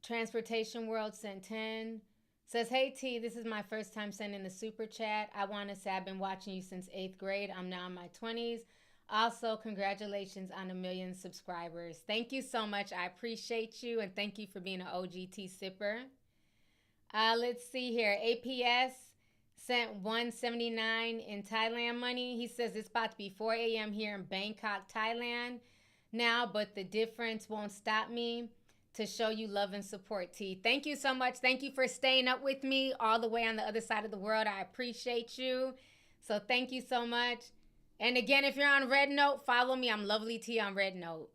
Transportation World sent 10. Says, hey T, this is my first time sending the super chat. I want to say I've been watching you since 8th grade. I'm now in my 20s. Also, congratulations on 1 million subscribers. Thank you so much. I appreciate you. And thank you for being an OGT sipper. Let's see here. APS sent $179 in Thailand money. He says it's about to be 4 a.m. here in Bangkok, Thailand now, but the difference won't stop me to show you love and support, T. Thank you so much. Thank you for staying up with me all the way on the other side of the world. I appreciate you. So thank you so much. And again, if you're on RedNote, follow me. I'm Lovely T on RedNote.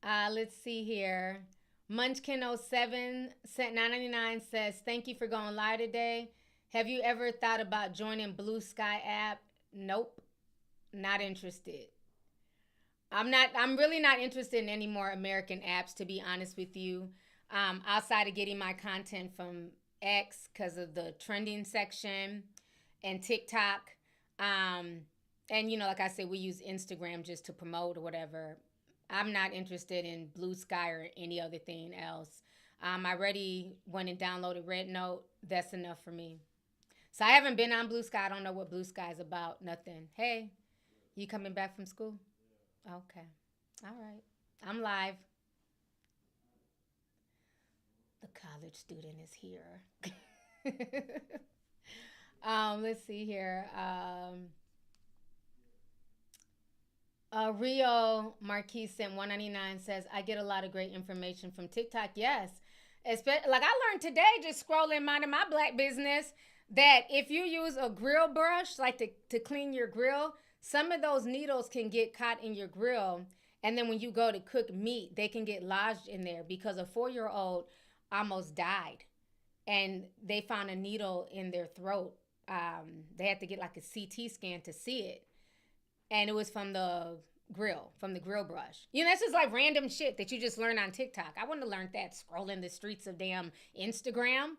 Let's see here. Munchkin07 sent $9.99 says, thank you for going live today. Have you ever thought about joining Blue Sky app? Nope. Not interested. I'm really not interested in any more American apps, to be honest with you. Outside of getting my content from X because of the trending section and TikTok. And, like I said, we use Instagram just to promote or whatever. I'm not interested in Blue Sky or any other thing else. I already went and downloaded RedNote. That's enough for me. So I haven't been on Blue Sky. I don't know what Blue Sky is about. Nothing. Hey, you coming back from school? Okay. All right. I'm live. The college student is here. Let's see here. Rio Marquis sent 199 says, I get a lot of great information from TikTok. Yes. Like I learned today, just scrolling minding my black business, that if you use a grill brush, like to clean your grill, some of those needles can get caught in your grill. And then when you go to cook meat, they can get lodged in there, because a 4-year-old almost died. And they found a needle in their throat. They had to get like a CT scan to see it. And it was from the grill brush. That's just like random shit that you just learn on TikTok. I wouldn't have learned that scrolling the streets of damn Instagram.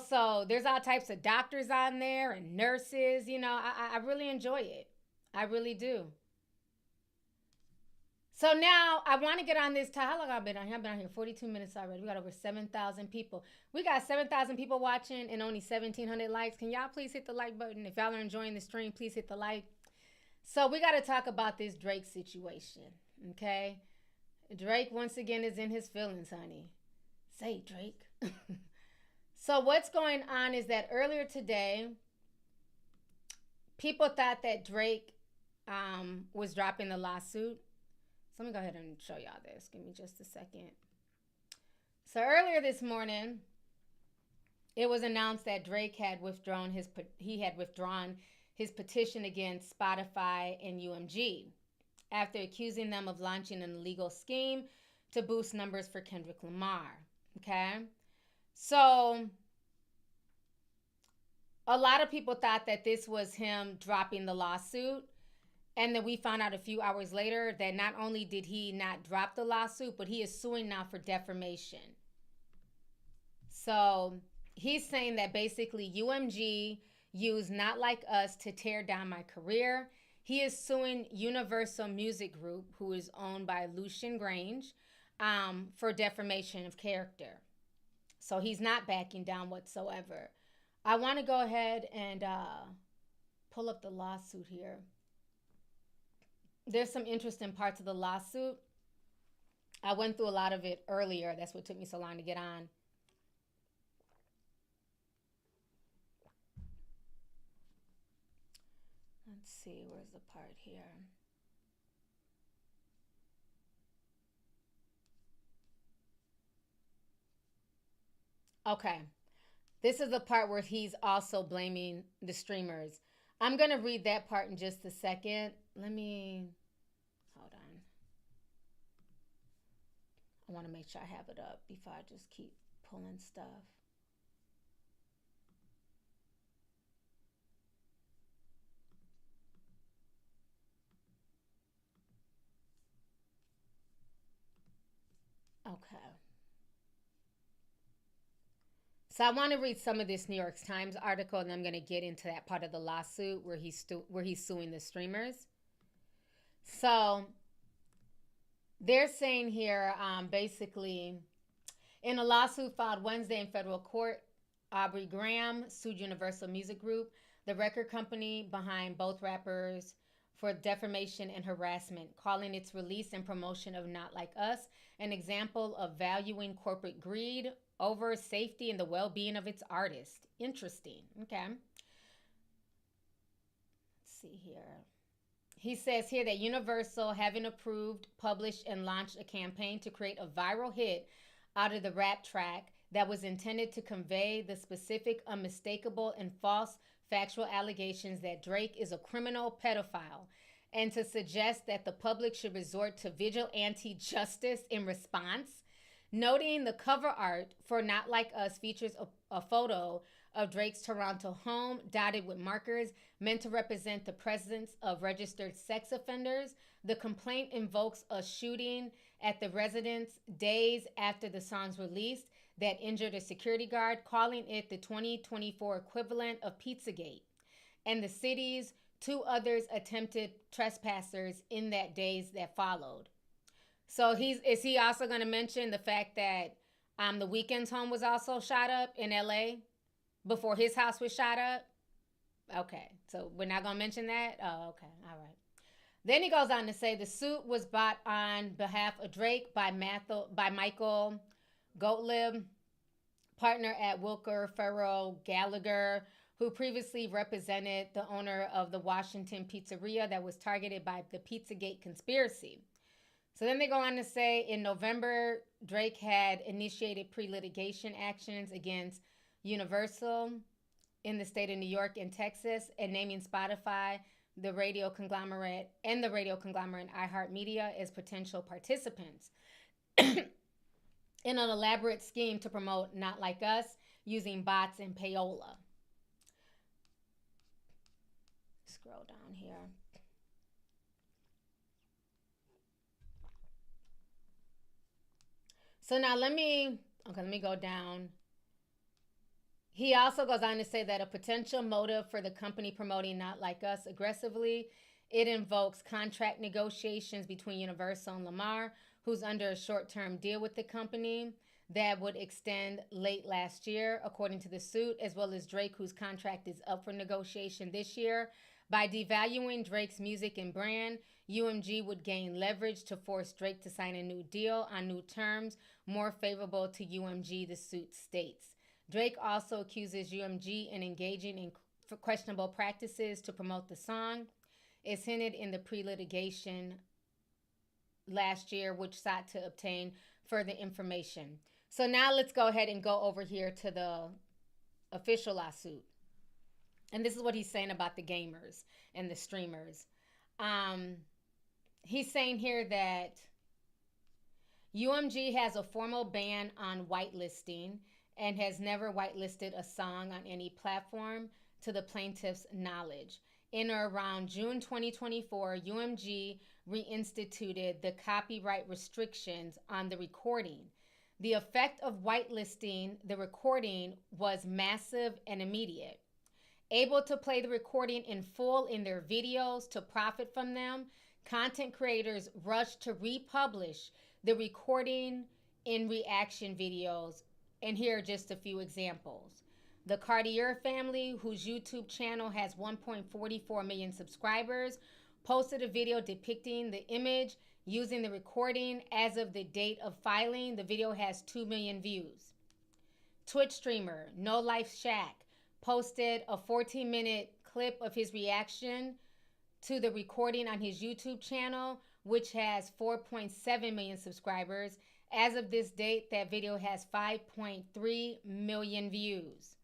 So there's all types of doctors on there and nurses. I really enjoy it. I really do. So now I want to get on this time. How long have I been on here? I've been on here 42 minutes already. We got over 7,000 people. We got 7,000 people watching and only 1,700 likes. Can y'all please hit the like button? If y'all are enjoying the stream, please hit the like. So we got to talk about this Drake situation, okay? Drake, once again, is in his feelings, honey. Say, Drake. So what's going on is that earlier today, people thought that Drake was dropping the lawsuit. So let me go ahead and show y'all this. Give me just a second. So earlier this morning, it was announced that Drake had withdrawn his petition against Spotify and UMG after accusing them of launching an illegal scheme to boost numbers for Kendrick Lamar. Okay? So a lot of people thought that this was him dropping the lawsuit. And then we found out a few hours later that not only did he not drop the lawsuit, but he is suing now for defamation. So he's saying that basically UMG used Not Like Us to tear down my career. He is suing Universal Music Group, who is owned by Lucian Grange, for defamation of character. So he's not backing down whatsoever. I want to go ahead and pull up the lawsuit here. There's some interesting parts of the lawsuit. I went through a lot of it earlier. That's what took me so long to get on. Let's see, where's the part here? Okay. This is the part where he's also blaming the streamers. I'm going to read that part in just a second. Hold on. I want to make sure I have it up before I just keep pulling stuff. Okay. So I want to read some of this New York Times article, and I'm going to get into that part of the lawsuit where he's suing the streamers. So they're saying here, basically, in a lawsuit filed Wednesday in federal court, Aubrey Graham sued Universal Music Group, the record company behind both rappers, for defamation and harassment, calling its release and promotion of Not Like Us an example of valuing corporate greed over safety and the well-being of its artists. Interesting. Okay. Let's see here. He says here that Universal, having approved, published, and launched a campaign to create a viral hit out of the rap track that was intended to convey the specific, unmistakable, and false factual allegations that Drake is a criminal pedophile, and to suggest that the public should resort to vigilante justice in response. Noting the cover art for Not Like Us features a photo of Drake's Toronto home, dotted with markers meant to represent the presence of registered sex offenders. The complaint invokes a shooting at the residence days after the song's release that injured a security guard, calling it the 2024 equivalent of Pizzagate, and the city's 2 others attempted trespassers in that days that followed. So is he also going to mention the fact that The Weeknd's home was also shot up in LA before his house was shot up? Okay, so we're not going to mention that? Oh, okay, all right. Then he goes on to say the suit was brought on behalf of Drake by Michael Gottlieb, partner at Wilker Ferrell Gallagher, who previously represented the owner of the Washington pizzeria that was targeted by the Pizzagate conspiracy. So then they go on to say in November, Drake had initiated pre-litigation actions against Universal in the state of New York and Texas, and naming Spotify, the radio conglomerate, and the radio conglomerate iHeartMedia as potential participants in an elaborate scheme to promote Not Like Us using bots and payola. Scroll down here. So now let me go down. He also goes on to say that a potential motive for the company promoting Not Like Us aggressively, it invokes contract negotiations between Universal and Lamar, who's under a short-term deal with the company that would extend late last year, according to the suit, as well as Drake, whose contract is up for negotiation this year. By devaluing Drake's music and brand, UMG would gain leverage to force Drake to sign a new deal on new terms more favorable to UMG, the suit states. Drake also accuses UMG in engaging in questionable practices to promote the song. It's hinted in the pre-litigation last year, which sought to obtain further information. So now let's go ahead and go over here to the official lawsuit. And this is what he's saying about the gamers and the streamers. He's saying here that UMG has a formal ban on whitelisting and has never whitelisted a song on any platform to the plaintiff's knowledge. In or around June 2024, UMG reinstituted the copyright restrictions on the recording. The effect of whitelisting the recording was massive and immediate. Able to play the recording in full in their videos to profit from them, content creators rushed to republish the recording in reaction videos. And here are just a few examples. The Cartier family, whose YouTube channel has 1.44 million subscribers, posted a video depicting the image using the recording. As of the date of filing, the video has 2 million views. Twitch streamer No Life Shack posted a 14-minute clip of his reaction to the recording on his YouTube channel, which has 4.7 million subscribers. As of this date, that video has 5.3 million views.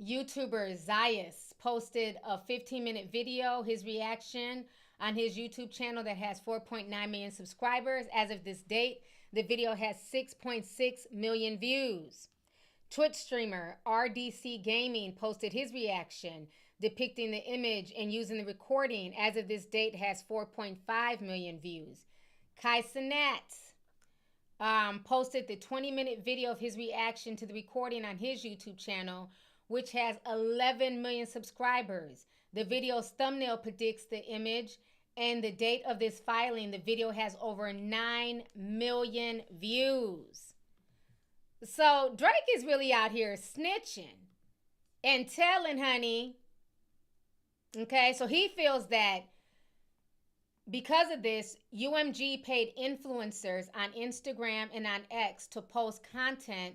YouTuber Zayas posted a 15-minute video, his reaction on his YouTube channel that has 4.9 million subscribers. As of this date, the video has 6.6 million views. Twitch streamer RDC Gaming posted his reaction depicting the image and using the recording. As of this date, has 4.5 million views. Kai Cenat posted the 20-minute video of his reaction to the recording on his YouTube channel, which has 11 million subscribers. The video's thumbnail predicts the image, and the date of this filing, the video has over 9 million views. So Drake is really out here snitching and telling, honey. Okay, so he feels that because of this, UMG paid influencers on Instagram and on X to post content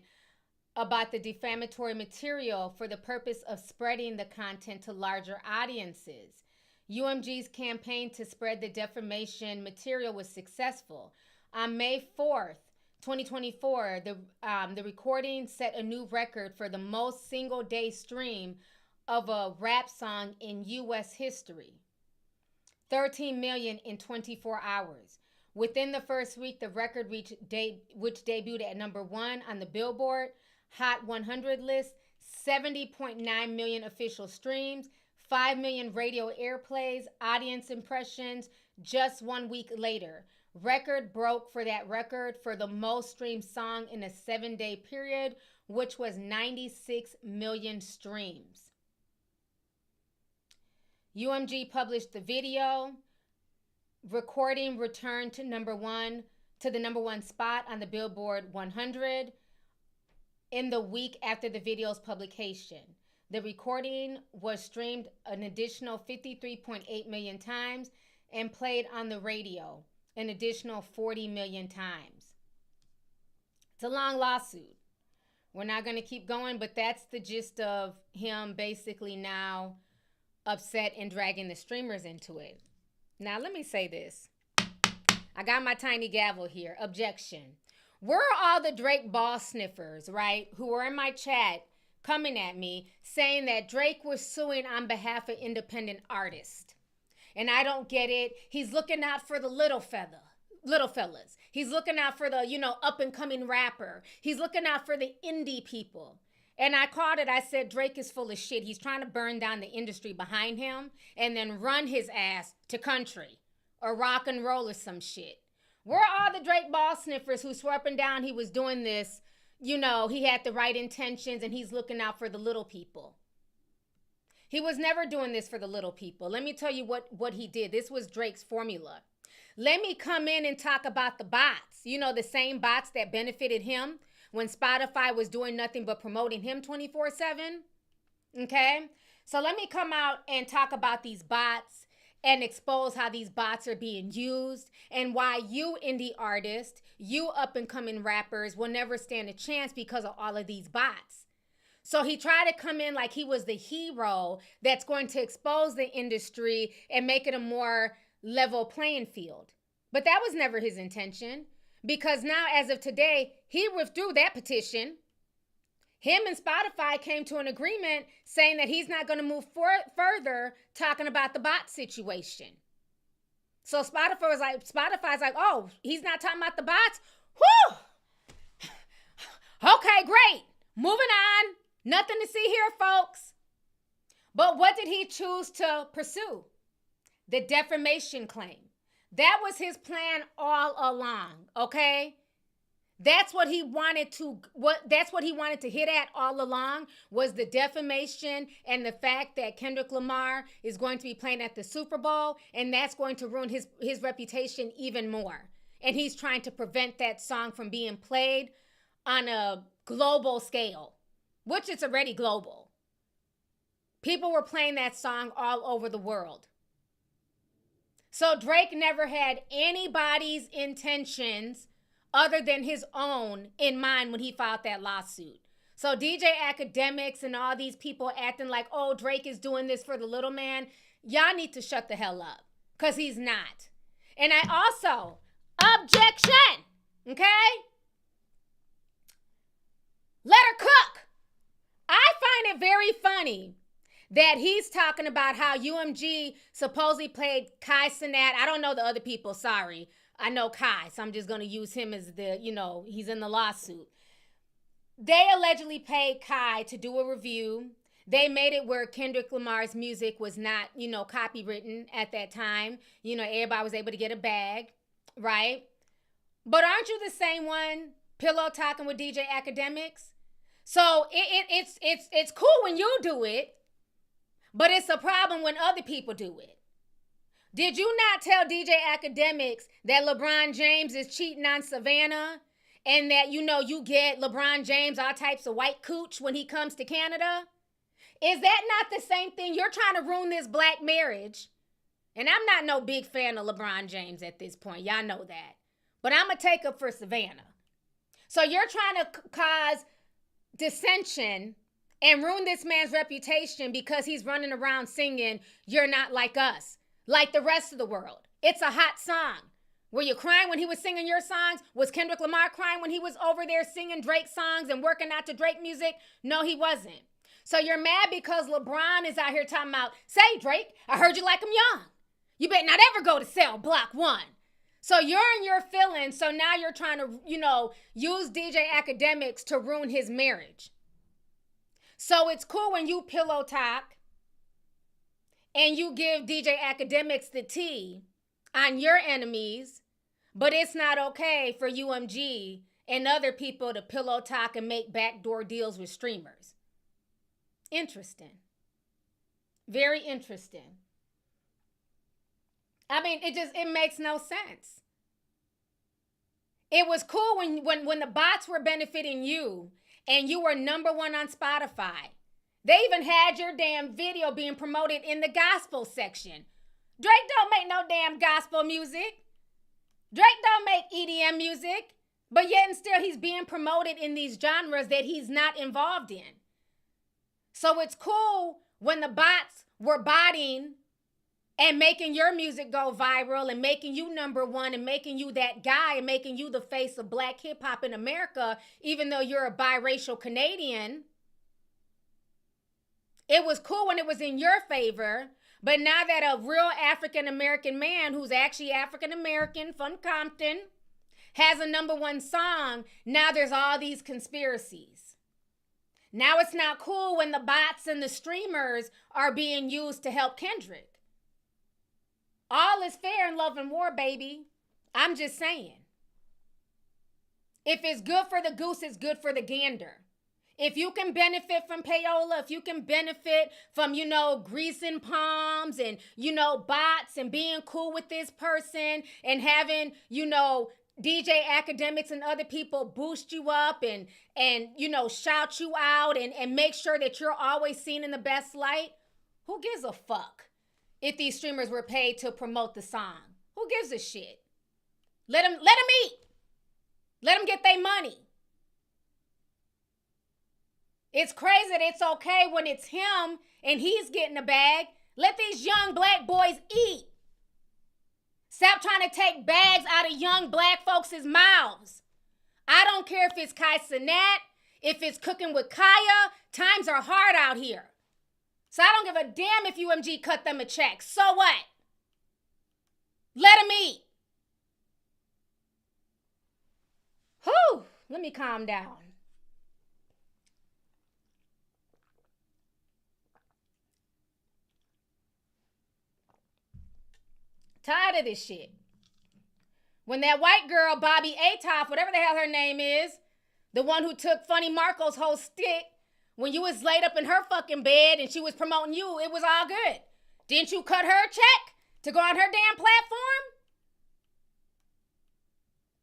about the defamatory material for the purpose of spreading the content to larger audiences. UMG's campaign to spread the defamation material was successful. On May 4th, 2024, the recording set a new record for the most single-day stream of a rap song in U.S. history. 13 million in 24 hours. Within the first week, the record which debuted at number 1 on the Billboard Hot 100 list, 70.9 million official streams, 5 million radio airplays, audience impressions just 1 week later. Record broke for that record for the most streamed song in a 7-day period, which was 96 million streams. UMG published the video. Recording returned to the number one spot on the Billboard 100 in the week after the video's publication. The recording was streamed an additional 53.8 million times and played on the radio an additional 40 million times. It's a long lawsuit. We're not going to keep going, but that's the gist of him basically now upset and dragging the streamers into it. Now, let me say this. I got my tiny gavel here. Objection. Were all the Drake ball sniffers, right, who were in my chat coming at me saying that Drake was suing on behalf of independent artists? And I don't get it. He's looking out for the little fellas. He's looking out for the, up-and-coming rapper. He's looking out for the indie people. And I called it. I said, Drake is full of shit. He's trying to burn down the industry behind him and then run his ass to country or rock and roll or some shit. We're all the Drake ball sniffers who swore up and down he was doing this. He had the right intentions and he's looking out for the little people. He was never doing this for the little people. Let me tell you what he did. This was Drake's formula. Let me come in and talk about the bots. The same bots that benefited him when Spotify was doing nothing but promoting him 24/7. Okay? So let me come out and talk about these bots and expose how these bots are being used and why you indie artists, you up-and-coming rappers will never stand a chance because of all of these bots. So he tried to come in like he was the hero that's going to expose the industry and make it a more level playing field. But that was never his intention, because now, as of today, he withdrew that petition. Him and Spotify came to an agreement saying that he's not going to move further talking about the bot situation. So Spotify's like, oh, he's not talking about the bots? Whew! Okay, great. Moving on. Nothing to see here, folks. But what did he choose to pursue? The defamation claim. That was his plan all along, okay? That's what he wanted to hit at all along, was the defamation and the fact that Kendrick Lamar is going to be playing at the Super Bowl, and that's going to ruin his reputation even more. And he's trying to prevent that song from being played on a global scale, which is already global. People were playing that song all over the world. So Drake never had anybody's intentions other than his own in mind when he filed that lawsuit. So DJ Academics and all these people acting like, oh, Drake is doing this for the little man, y'all need to shut the hell up, because he's not. And I also, objection, okay? Let her cook. I find it very funny that he's talking about how UMG supposedly played Kai Cenat. I don't know the other people, sorry. I know Kai, so I'm just going to use him as he's in the lawsuit. They allegedly paid Kai to do a review. They made it where Kendrick Lamar's music was not, copywritten at that time. Everybody was able to get a bag, right? But aren't you the same one pillow talking with DJ Academics? So it's cool when you do it, but it's a problem when other people do it. Did you not tell DJ Academics that LeBron James is cheating on Savannah and that, you get LeBron James all types of white cooch when he comes to Canada? Is that not the same thing? You're trying to ruin this black marriage. And I'm not no big fan of LeBron James at this point. Y'all know that. But I'm going to take up for Savannah. So you're trying to cause dissension and ruin this man's reputation because he's running around singing, "You're not like us," like the rest of the world. It's a hot song. Were you crying when he was singing your songs? Was Kendrick Lamar crying when he was over there singing Drake songs and working out to Drake music? No, he wasn't. So you're mad because LeBron is out here talking about, say, Drake, I heard you like him young. You better not ever go to cell block 1. So you're in your feelings. So now you're trying to, use DJ Academics to ruin his marriage. So it's cool when you pillow talk and you give DJ Academics the tea on your enemies, but it's not okay for UMG and other people to pillow talk and make backdoor deals with streamers. Interesting. Very interesting. I mean, it makes no sense. It was cool when the bots were benefiting you and you were number one on Spotify. They even had your damn video being promoted in the gospel section. Drake don't make no damn gospel music. Drake don't make EDM music. But yet and still he's being promoted in these genres that he's not involved in. So it's cool when the bots were botting and making your music go viral and making you number one and making you that guy and making you the face of black hip hop in America, even though you're a biracial Canadian. It was cool when it was in your favor, but now that a real African-American man who's actually African-American from Compton has a number one song, now there's all these conspiracies. Now it's not cool when the bots and the streamers are being used to help Kendrick. All is fair in love and war, baby. I'm just saying. If it's good for the goose, it's good for the gander. If you can benefit from payola, if you can benefit from, greasing palms and, bots and being cool with this person and having, DJ Academics and other people boost you up and shout you out and make sure that you're always seen in the best light, who gives a fuck if these streamers were paid to promote the song? Who gives a shit? Let them eat. Let them get their money. It's crazy that it's okay when it's him and he's getting a bag. Let these young black boys eat. Stop trying to take bags out of young black folks' mouths. I don't care if it's Kai Cenat, if it's cooking with Kaya. Times are hard out here. So I don't give a damn if UMG cut them a check. So what? Let them eat. Whew, let me calm down. Tired of this shit. When that white girl, Bobby Atoff, whatever the hell her name is, the one who took Funny Marco's whole stick, when you was laid up in her fucking bed and she was promoting you, it was all good. Didn't you cut her a check to go on her damn platform?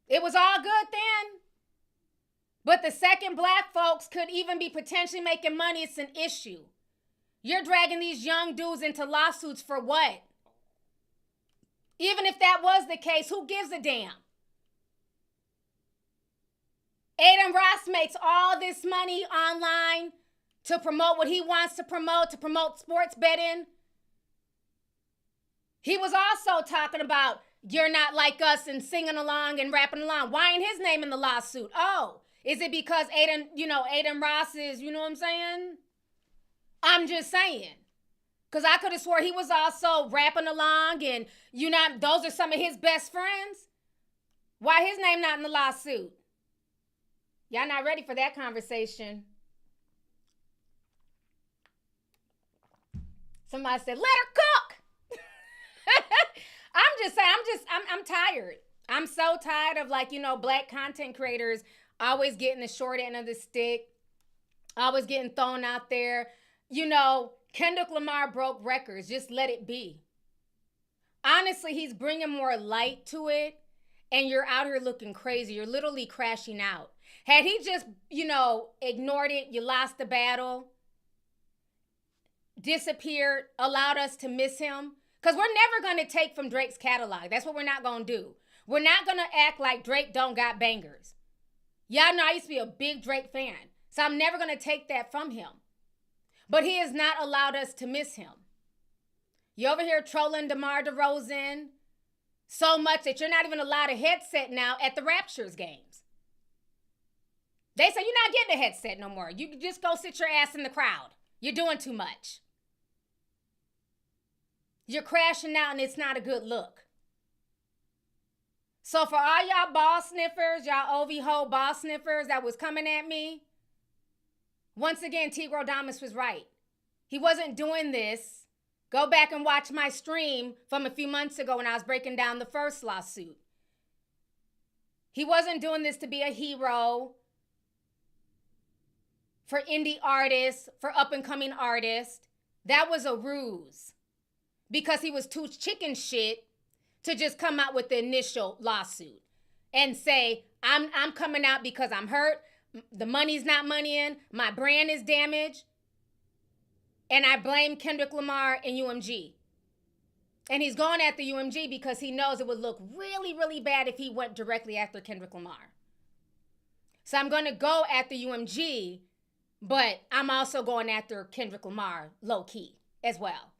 It was all good then. But the second black folks could even be potentially making money, it's an issue. You're dragging these young dudes into lawsuits for what? Even if that was the case, who gives a damn? Aiden Ross makes all this money online to promote what he wants to promote sports betting. He was also talking about you're not like us and singing along and rapping along. Why ain't his name in the lawsuit? Oh, is it because Aiden Ross is, you know what I'm saying? I'm just saying. Because I could have swore he was also rapping along and, those are some of his best friends. Why his name not in the lawsuit? Y'all not ready for that conversation. Somebody said, let her cook. I'm just saying, I'm tired. I'm so tired of black content creators always getting the short end of the stick, always getting thrown out there. Kendrick Lamar broke records. Just let it be. Honestly, he's bringing more light to it, and you're out here looking crazy. You're literally crashing out. Had he just, ignored it, you lost the battle, disappeared, allowed us to miss him, because we're never going to take from Drake's catalog. That's what we're not going to do. We're not going to act like Drake don't got bangers. Y'all know I used to be a big Drake fan, so I'm never going to take that from him. But he has not allowed us to miss him. You over here trolling DeMar DeRozan so much that you're not even allowed a headset now at the Raptors games. They say you're not getting a headset no more. You can just go sit your ass in the crowd. You're doing too much. You're crashing out and it's not a good look. So for all y'all ball sniffers, y'all OV ho ball sniffers that was coming at me, once again, Tigro Damas was right. He wasn't doing this. Go back and watch my stream from a few months ago when I was breaking down the first lawsuit. He wasn't doing this to be a hero for indie artists, for up-and-coming artists. That was a ruse because he was too chicken shit to just come out with the initial lawsuit and say, I'm coming out because I'm hurt, the money's not moneying, my brand is damaged, and I blame Kendrick Lamar and UMG. And he's going after UMG because he knows it would look really, really bad if he went directly after Kendrick Lamar. So I'm going to go after UMG, but I'm also going after Kendrick Lamar low-key as well.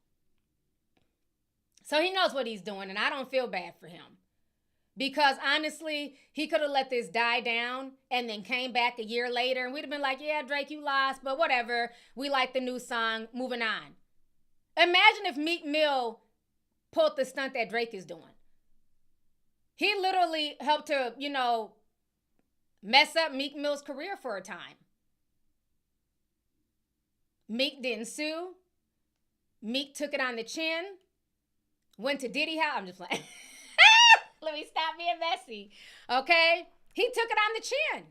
So he knows what he's doing, and I don't feel bad for him. Because honestly, he could have let this die down and then came back a year later, and we'd have been like, yeah, Drake, you lost, but whatever. We like the new song, moving on. Imagine if Meek Mill pulled the stunt that Drake is doing. He literally helped to, mess up Meek Mill's career for a time. Meek didn't sue. Meek took it on the chin. Went to Diddy house. I'm just playing. Let me stop being messy. Okay? He took it on the chin.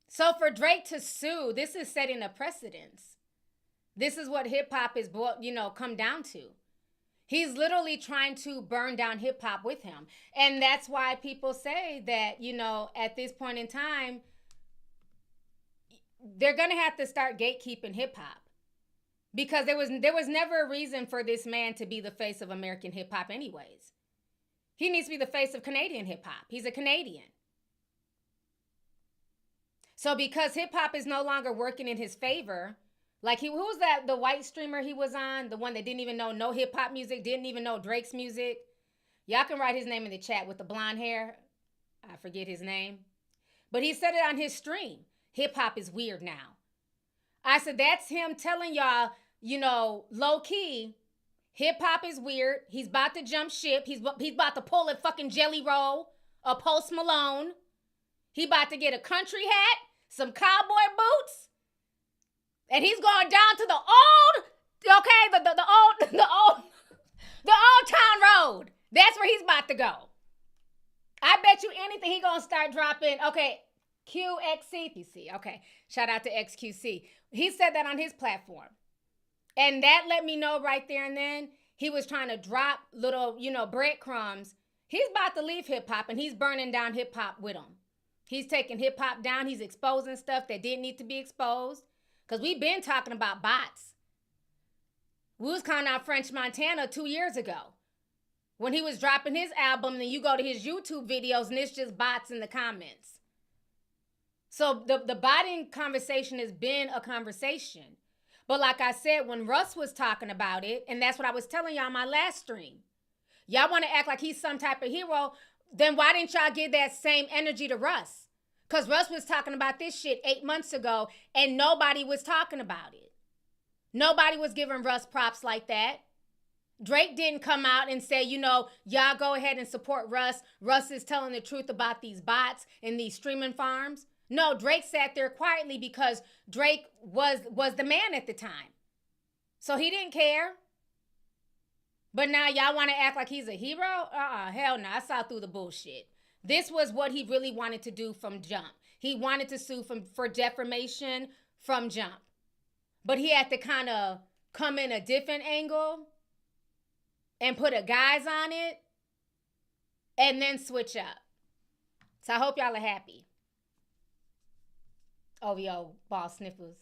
So for Drake to sue, this is setting a precedence. This is what hip hop is, come down to. He's literally trying to burn down hip hop with him. And that's why people say that, at this point in time, they're going to have to start gatekeeping hip hop. Because there was never a reason for this man to be the face of American hip hop anyways. He needs to be the face of Canadian hip hop. He's a Canadian. So because hip hop is no longer working in his favor, like who was that, the white streamer he was on? The one that didn't even know no hip hop music, didn't even know Drake's music. Y'all can write his name in the chat with the blonde hair. I forget his name. But he said it on his stream. Hip hop is weird now. I said, that's him telling y'all, low key, hip hop is weird. He's about to jump ship. He's about to pull a fucking Jelly Roll, a Post Malone. He about to get a country hat, some cowboy boots, and he's going down to the old town road. That's where he's about to go. I bet you anything he gonna start dropping. Okay, QXC. Okay, shout out to XQC. He said that on his platform. And that let me know right there and then he was trying to drop little, breadcrumbs. He's about to leave hip hop and he's burning down hip hop with him. He's taking hip hop down. He's exposing stuff that didn't need to be exposed. Because we've been talking about bots. We was calling out French Montana 2 years ago. When he was dropping his album, and then you go to his YouTube videos and it's just bots in the comments. So the botting conversation has been a conversation. But like I said, when Russ was talking about it, and that's what I was telling y'all on my last stream, y'all want to act like he's some type of hero, then why didn't y'all give that same energy to Russ? Because Russ was talking about this shit 8 months ago, and nobody was talking about it. Nobody was giving Russ props like that. Drake didn't come out and say, y'all go ahead and support Russ. Russ is telling the truth about these bots and these streaming farms. No, Drake sat there quietly because Drake was the man at the time. So he didn't care. But now y'all want to act like he's a hero? Hell no, I saw through the bullshit. This was what he really wanted to do from jump. He wanted to sue for defamation from jump. But he had to kind of come in a different angle and put a guise on it and then switch up. So I hope y'all are happy. OVO ball sniffers.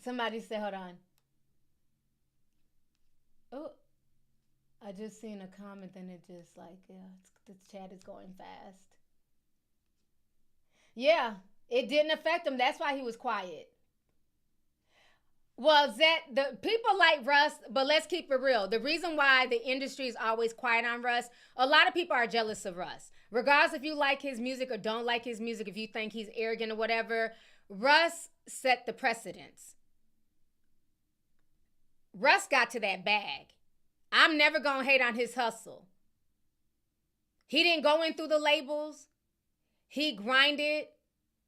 Somebody said, hold on. Oh, I just seen a comment and it just like, the chat is going fast. Yeah, it didn't affect him. That's why he was quiet. Well, the people like Russ, but let's keep it real. The reason why the industry is always quiet on Russ, a lot of people are jealous of Russ. Regardless if you like his music or don't like his music, if you think he's arrogant or whatever, Russ set the precedence. Russ got to that bag. I'm never going to hate on his hustle. He didn't go in through the labels. He grinded.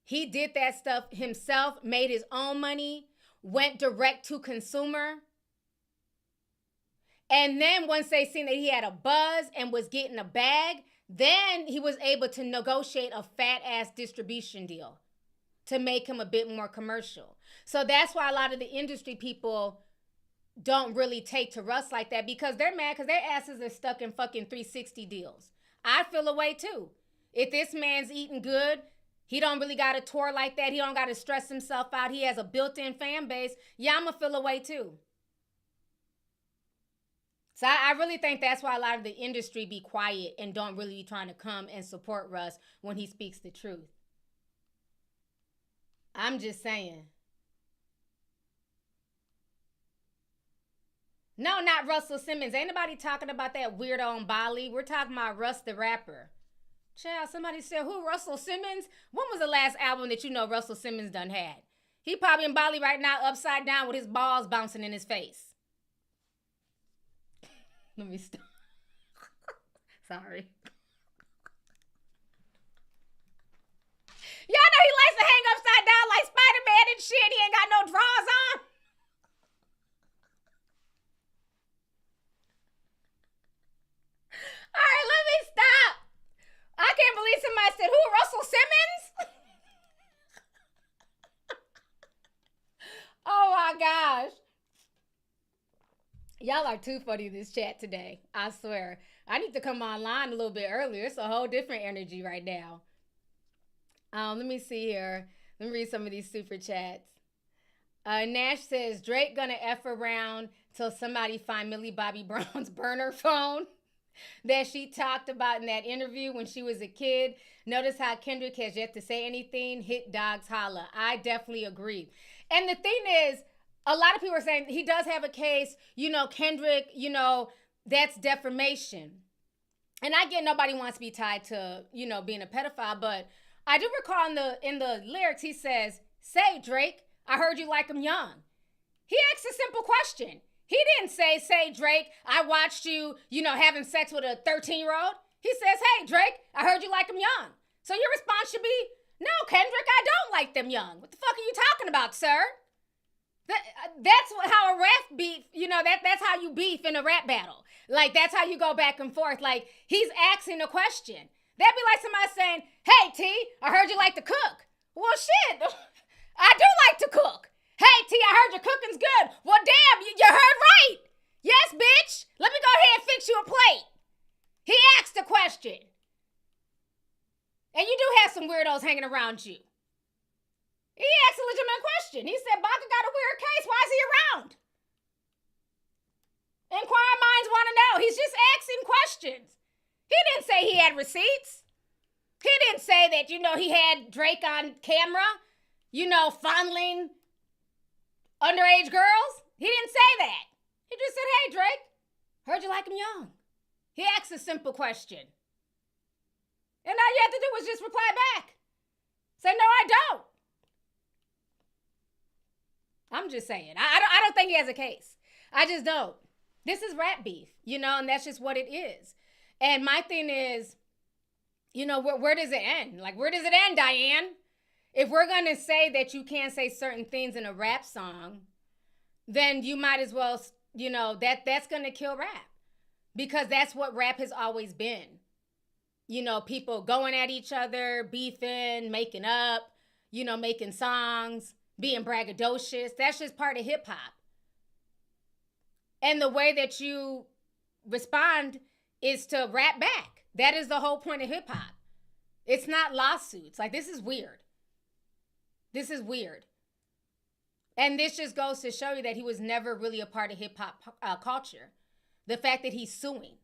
He did that stuff himself, made his own money, went direct to consumer. And then once they seen that he had a buzz and was getting a bag, then he was able to negotiate a fat-ass distribution deal to make him a bit more commercial. So that's why a lot of the industry people don't really take to Russ like that, because they're mad because their asses are stuck in fucking 360 deals. I feel away too. If this man's eating good, he don't really got to tour like that. He don't got to stress himself out. He has a built-in fan base. Yeah, I'ma feel away too. So I really think that's why a lot of the industry be quiet and don't really be trying to come and support Russ when he speaks the truth. I'm just saying. No, not Russell Simmons. Ain't nobody talking about that weirdo on Bali. We're talking about Russ the rapper. Child, somebody said, who, Russell Simmons? When was the last album that you know Russell Simmons done had? He probably in Bali right now upside down with his balls bouncing in his face. Let me stop. Sorry. Y'all know he likes to hang upside down like Spider-Man and shit. He ain't got no drawers on. All right, let me stop. I can't believe somebody said, who, Russell Simmons? Oh my gosh. Y'all are too funny in this chat today. I swear. I need to come online a little bit earlier. It's a whole different energy right now. Let me see here. Let me read some of these super chats. Nash says, Drake gonna F around till somebody find Millie Bobby Brown's burner phone that she talked about in that interview when she was a kid. Notice how Kendrick has yet to say anything. Hit dogs holla. I definitely agree. And the thing is, a lot of people are saying he does have a case, Kendrick, that's defamation. And I get nobody wants to be tied to, being a pedophile, but I do recall in the lyrics, he says, say, Drake, I heard you like him young. He asked a simple question. He didn't say, Drake, I watched you, having sex with a 13-year-old. He says, hey, Drake, I heard you like him young. So your response should be, no, Kendrick, I don't like them young. What the fuck are you talking about, sir? That's how a rap beef, that's how you beef in a rap battle. Like, that's how you go back and forth. Like, he's asking a question. That'd be like somebody saying, hey, T, I heard you like to cook. Well, shit, I do like to cook. Hey, T, I heard your cooking's good. Well, damn, you heard right. Yes, bitch. Let me go ahead and fix you a plate. He asked a question. And you do have some weirdos hanging around you. He asked a legitimate question. He said, Baca got a weird case. Why is he around? Inquiring minds want to know. He's just asking questions. He didn't say he had receipts. He didn't say that, he had Drake on camera, fondling underage girls. He didn't say that. He just said, hey, Drake, heard you like him young. He asked a simple question. And all you have to do is just reply back. Say, no, I don't. I'm just saying. I don't think he has a case. I just don't. This is rap beef, and that's just what it is. And my thing is, where does it end? Like, where does it end, Diane? If we're going to say that you can't say certain things in a rap song, then you might as well, that's going to kill rap. Because that's what rap has always been. People going at each other, beefing, making up, making songs, being braggadocious. That's just part of hip hop. And the way that you respond is to rap back. That is the whole point of hip hop. It's not lawsuits. Like, this is weird. This is weird. And this just goes to show you that he was never really a part of hip hop culture. The fact that he's suing.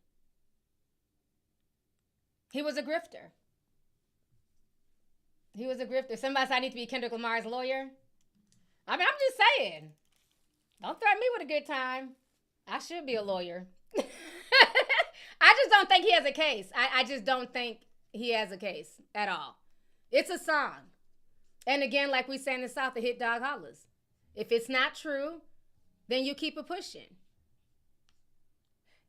He was a grifter. He was a grifter. Somebody said I need to be Kendrick Lamar's lawyer. I mean, I'm just saying. Don't threaten me with a good time. I should be a lawyer. I just don't think he has a case. I just don't think he has a case at all. It's a song. And again, like we say in the South, the hit dog hollers. If it's not true, then you keep it pushing.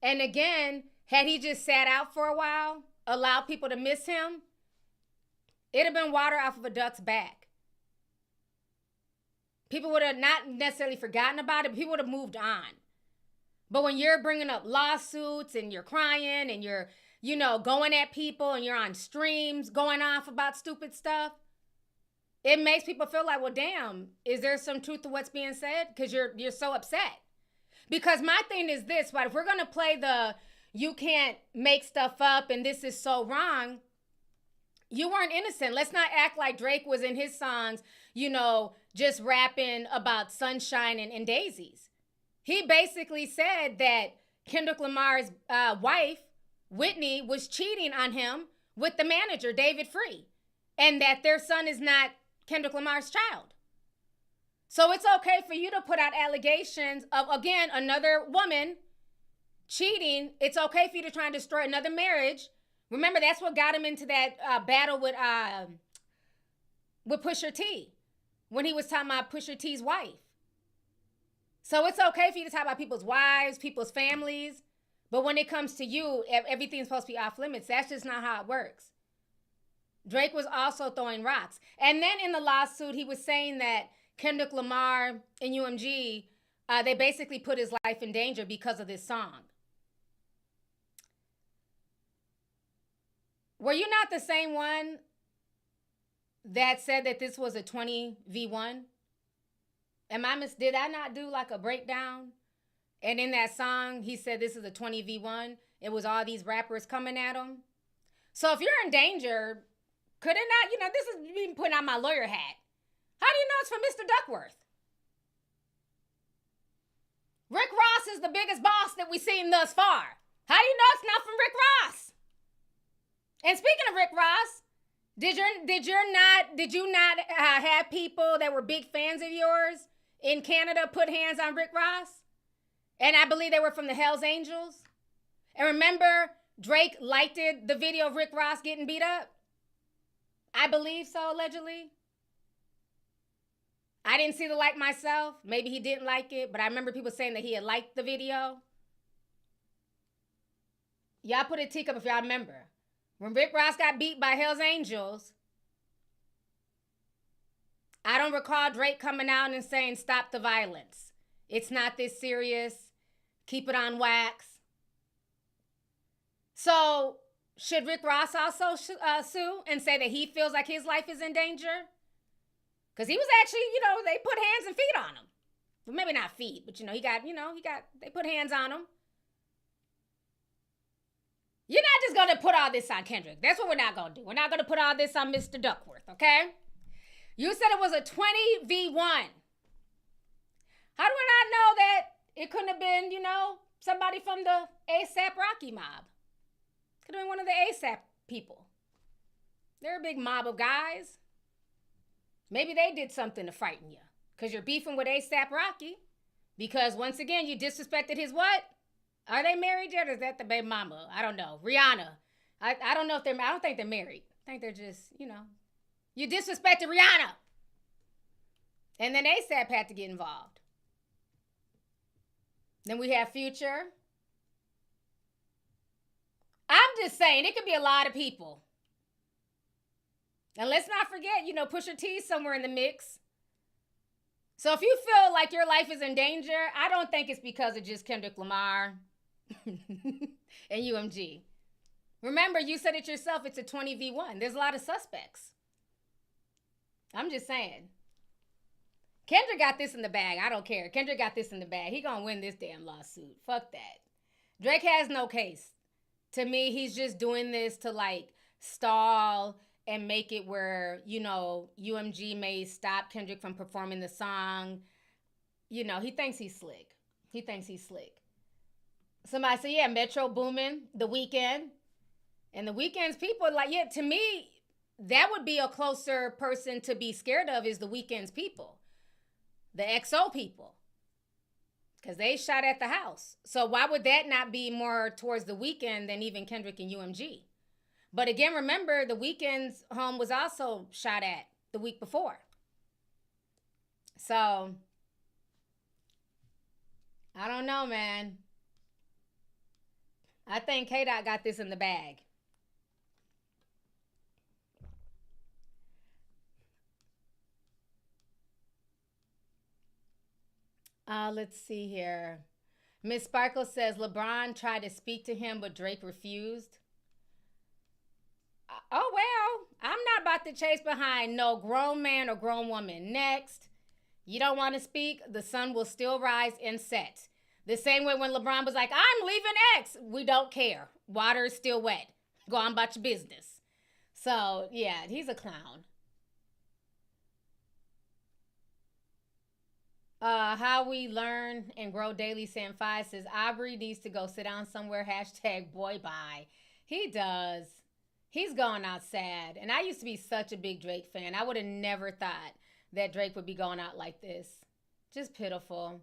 And again, had he just sat out for a while, allowed people to miss him, it'd have been water off of a duck's back. People would have not necessarily forgotten about it, but people would have moved on. But when you're bringing up lawsuits and you're crying and you're, going at people and you're on streams going off about stupid stuff, it makes people feel like, well, damn, is there some truth to what's being said? Because you're so upset. Because my thing is this, right? If we're going to play the you can't make stuff up and this is so wrong, you weren't innocent. Let's not act like Drake was in his songs, just rapping about sunshine and daisies. He basically said that Kendrick Lamar's wife, Whitney, was cheating on him with the manager, David Free, and that their son is not Kendrick Lamar's child. So it's okay for you to put out allegations of, again, another woman cheating. It's okay for you to try and destroy another marriage. Remember, that's what got him into that battle with Pusha T, when he was talking about Pusha T's wife. So it's okay for you to talk about people's wives, people's families, but when it comes to you, everything's supposed to be off limits. That's just not how it works. Drake was also throwing rocks. And then in the lawsuit, he was saying that Kendrick Lamar and UMG, they basically put his life in danger because of this song. Were you not the same one that said that this was a 20v1? Did I not do like a breakdown? And in that song, he said this is a 20v1. It was all these rappers coming at him. So if you're in danger, could it not, this is me putting on my lawyer hat. How do you know it's from Mr. Duckworth? Rick Ross is the biggest boss that we've seen thus far. How do you know it's not from Rick Ross? And speaking of Rick Ross, did you not have people that were big fans of yours in Canada put hands on Rick Ross? And I believe they were from the Hells Angels. And remember, Drake liked the video of Rick Ross getting beat up? I believe so, allegedly. I didn't see the like myself. Maybe he didn't like it, but I remember people saying that he had liked the video. Y'all put a teacup if y'all remember. When Rick Ross got beat by Hells Angels, I don't recall Drake coming out and saying, stop the violence. It's not this serious. Keep it on wax. So, should Rick Ross also sue and say that he feels like his life is in danger? Because he was actually, they put hands and feet on him. Well, maybe not feet, but they put hands on him. You're not just going to put all this on Kendrick. That's what we're not going to do. We're not going to put all this on Mr. Duckworth, okay? You said it was a 20v1. How do I not know that it couldn't have been, somebody from the ASAP Rocky mob? Could have been one of the ASAP people. They're a big mob of guys. Maybe they did something to frighten you because you're beefing with ASAP Rocky. Because once again, you disrespected his what? Are they married yet or is that the baby mama? I don't know. Rihanna. I don't know if I don't think they're married. I think they're just, you disrespected Rihanna. And then ASAP had to get involved. Then we have Future. I'm just saying, it could be a lot of people. And let's not forget, Pusha T's somewhere in the mix. So if you feel like your life is in danger, I don't think it's because of just Kendrick Lamar and UMG. Remember, you said it yourself, it's a 20v1. There's a lot of suspects. I'm just saying. Kendrick got this in the bag. I don't care. Kendrick got this in the bag. He gonna win this damn lawsuit. Fuck that. Drake has no case. To me, he's just doing this to stall and make it where, UMG may stop Kendrick from performing the song. He thinks he's slick. Somebody said, yeah, Metro Boomin, The Weeknd. And The Weeknd's people to me, that would be a closer person to be scared of is The Weeknd's people. The XO people. Because they shot at the house. So why would that not be more towards The Weeknd than even Kendrick and UMG? But again, remember, The Weeknd's home was also shot at the week before. So, I don't know, man. I think K-Dot got this in the bag. Let's see here. Miss Sparkle says LeBron tried to speak to him, but Drake refused. Oh, well, I'm not about to chase behind no grown man or grown woman. Next, you don't want to speak, the sun will still rise and set. The same way when LeBron was like, I'm leaving X. We don't care. Water is still wet. Go on about your business. So, yeah, he's a clown. How we learn and grow daily. Sam 5 says Aubrey needs to go sit down somewhere. # boy bye. He does. He's going out sad. And I used to be such a big Drake fan. I would have never thought that Drake would be going out like this. Just pitiful.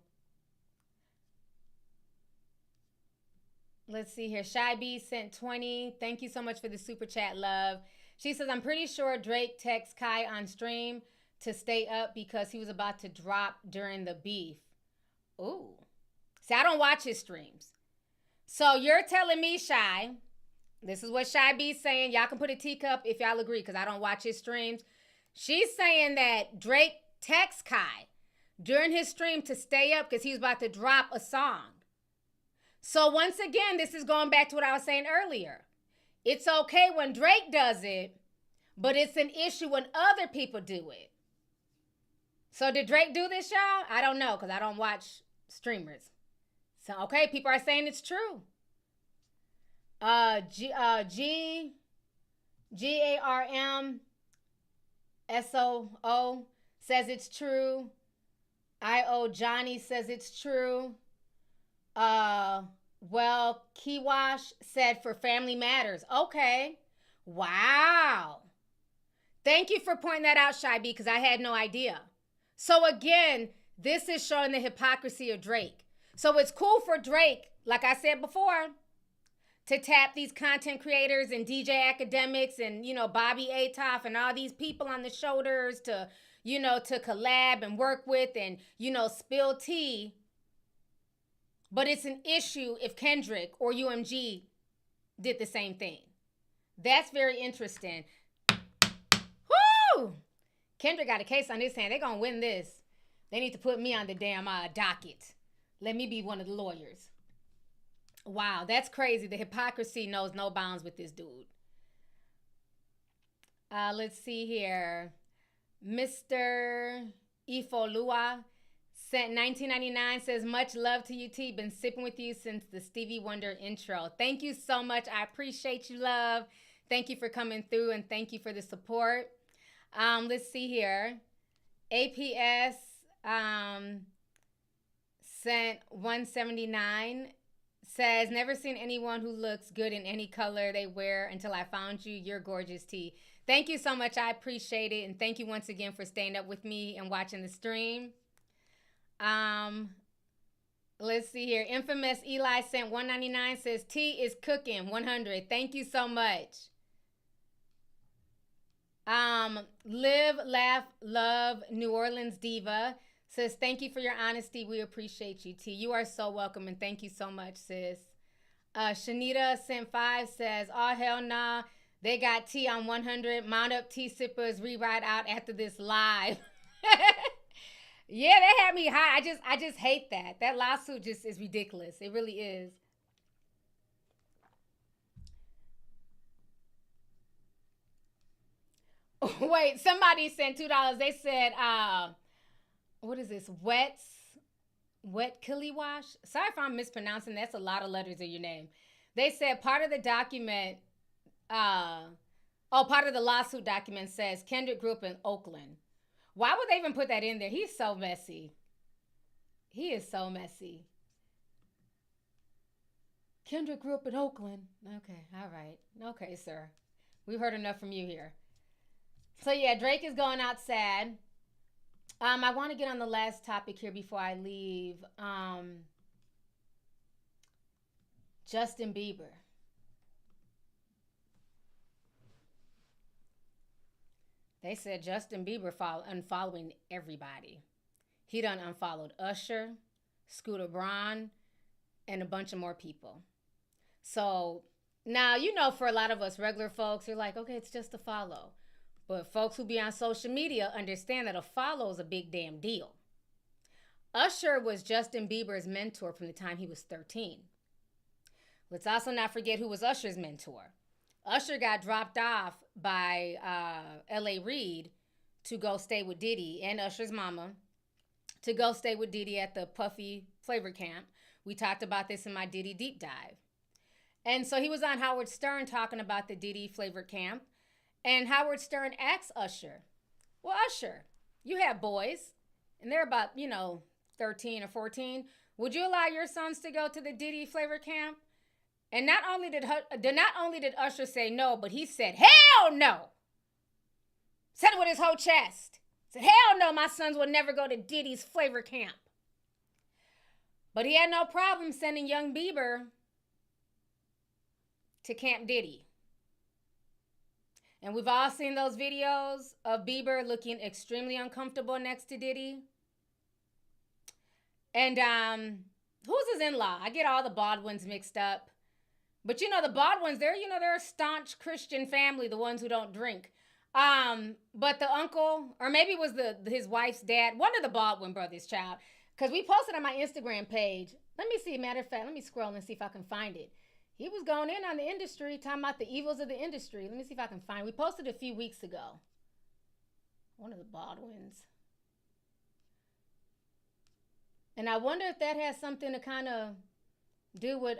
Let's see here. Shy B sent 20. Thank you so much for the super chat, love. She says, I'm pretty sure Drake texted Kai on stream to stay up because he was about to drop during the beef. Ooh. See, I don't watch his streams. So you're telling me, Shy, this is what Shy B's saying. Y'all can put a teacup if y'all agree because I don't watch his streams. She's saying that Drake texted Kai during his stream to stay up because he was about to drop a song. So once again, this is going back to what I was saying earlier. It's okay when Drake does it, but it's an issue when other people do it. So did Drake do this, y'all? I don't know because I don't watch streamers. So, okay, people are saying it's true. GARMSOO says it's true. IO Johnny says it's true. Well, Kiwash said for Family Matters. Okay. Wow. Thank you for pointing that out, Shy B, because I had no idea. So again, this is showing the hypocrisy of Drake. So it's cool for Drake, like I said before, to tap these content creators and DJ academics and, Bobby Atoff and all these people on the shoulders to, to collab and work with and, spill tea. But it's an issue if Kendrick or UMG did the same thing. That's very interesting. Woo! Kendrick got a case on his hand. They're going to win this. They need to put me on the damn docket. Let me be one of the lawyers. Wow, that's crazy. The hypocrisy knows no bounds with this dude. Let's see here. Mr. Ifolua sent 1999 says, much love to you, T. Been sipping with you since the Stevie Wonder intro. Thank you so much. I appreciate you, love. Thank you for coming through and thank you for the support. Let's see here. APS sent 179 says, never seen anyone who looks good in any color they wear until I found you. You're gorgeous, T. Thank you so much. I appreciate it. And thank you once again for staying up with me and watching the stream. Let's see here. Infamous Eli sent 199 says, T is cooking 100. Thank you so much. Live, Laugh, Love, New Orleans Diva says, thank you for your honesty. We appreciate you, T. You are so welcome, and thank you so much, sis. Shanita sent 5 says, oh, hell nah. They got T on 100. Mount up T sippers rewrite out after this live. Yeah, they had me high. I just hate that. That lawsuit just is ridiculous. It really is. Wait, somebody sent $2. They said, what is this? Wet Kiliwash? Sorry if I'm mispronouncing. That's a lot of letters in your name. They said part of the document, part of the lawsuit document says Kendrick grew up in Oakland. Why would they even put that in there? He's so messy. He is so messy. Kendrick grew up in Oakland. Okay, all right. Okay, sir. We've heard enough from you here. So yeah, Drake is going out sad. I want to get on the last topic here before I leave. Justin Bieber. They said Justin Bieber unfollowing everybody. He done unfollowed Usher, Scooter Braun, and a bunch of more people. So now, you know, for a lot of us regular folks, you're like, okay, it's just a follow. But folks who be on social media understand that a follow is a big damn deal. Usher was Justin Bieber's mentor from the time he was 13. Let's also not forget who was Usher's mentor. Usher got dropped off by L.A. Reid to go stay with Diddy and Usher's mama to go stay with Diddy at the Puffy Flavor Camp. We talked about this in my Diddy Deep Dive. And so he was on Howard Stern talking about the Diddy Flavor Camp. And Howard Stern asked Usher, well, Usher, you have boys, and they're about, 13 or 14. Would you allow your sons to go to the Diddy Flavor Camp? And not only did Usher say no, but he said, hell no. Said it with his whole chest. Said, hell no, my sons will never go to Diddy's Flavor Camp. But he had no problem sending young Bieber to Camp Diddy. And we've all seen those videos of Bieber looking extremely uncomfortable next to Diddy. And who's his in-law? I get all the Baldwins mixed up. But the Baldwins, they're a staunch Christian family, the ones who don't drink. But the uncle, or maybe it was his wife's dad, one of the Baldwin brothers, child. Because we posted on my Instagram page. Let me see, matter of fact, let me scroll and see if I can find it. He was going in on the industry, talking about the evils of the industry. Let me see if I can find it. We posted a few weeks ago. One of the Baldwins. And I wonder if that has something to kind of do with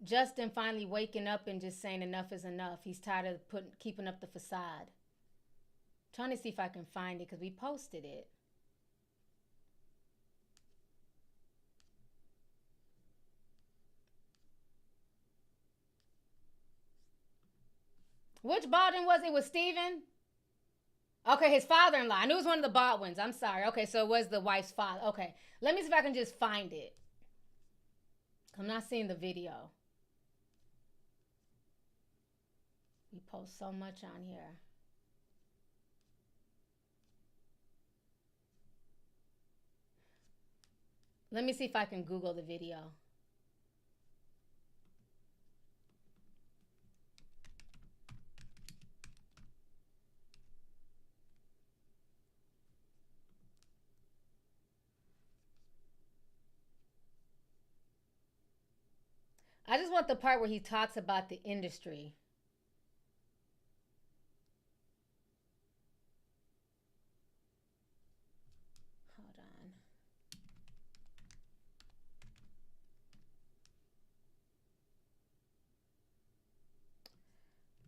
Justin finally waking up and just saying enough is enough. He's tired of keeping up the facade. I'm trying to see if I can find it because we posted it. Which Baldwin was it? Was Steven? Okay, his father-in-law. I knew it was one of the Baldwins. I'm sorry. Okay, so it was the wife's father. Okay, let me see if I can just find it. I'm not seeing the video. We post so much on here. Let me see if I can Google the video. I just want the part where he talks about the industry. Hold on.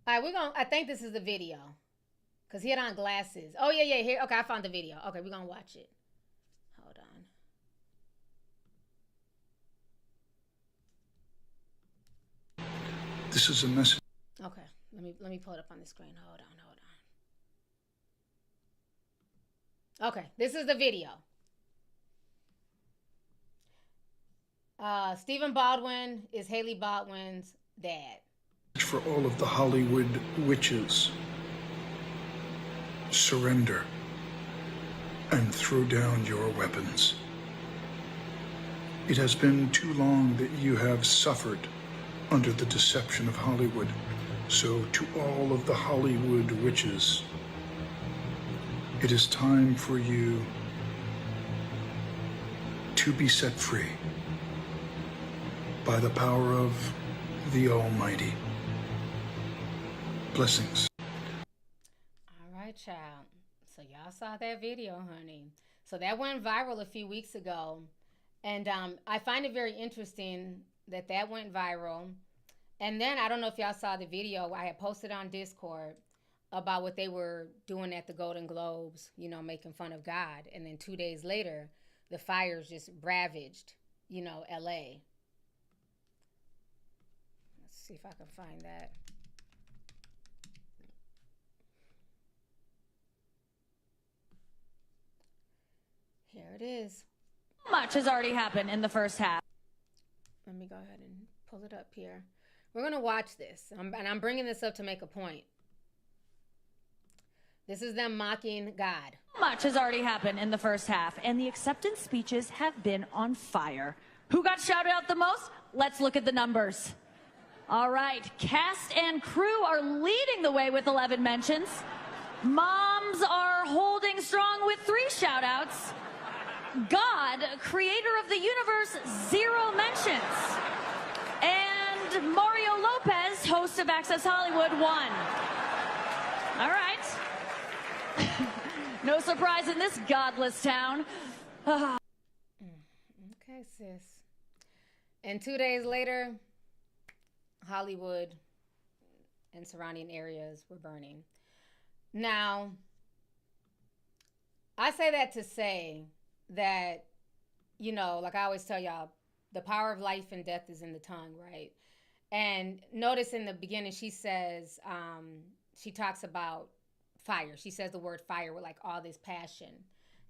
All right, I think this is the video. Because he had on glasses. Oh, yeah, here. Okay, I found the video. Okay, we're going to watch it. Hold on. This is a message. Okay, let me pull it up on the screen. Hold on. Okay, this is the video. Stephen Baldwin is Haley Baldwin's dad. For all of the Hollywood witches, surrender and throw down your weapons. It has been too long that you have suffered under the deception of Hollywood. So to all of the Hollywood witches, it is time for you to be set free by the power of the Almighty. Blessings. All right, child. So y'all saw that video, honey. So that went viral a few weeks ago. And I find it very interesting that went viral. And then I don't know if y'all saw the video I had posted on Discord about what they were doing at the Golden Globes, making fun of God. And then 2 days later, the fires just ravaged, LA. Let's see if I can find that. Here it is. Much has already happened in the first half. Let me go ahead and pull it up here. We're going to watch this. And I'm bringing this up to make a point. This is them mocking God. Much has already happened in the first half, and the acceptance speeches have been on fire. Who got shouted out the most? let's look at the numbers. All right, cast and crew are leading the way with 11 mentions. Moms are holding strong with 3 shout-outs. God, creator of the universe, 0 mentions. And Mario Lopez, host of Access Hollywood, 1. All right. No surprise in this godless town. Okay, sis. And 2 days later, Hollywood and surrounding areas were burning. Now, I say that to say that, you know, like I always tell y'all, the power of life and death is in the tongue, right? And notice in the beginning, she says, she talks about fire. She says the word fire with like all this passion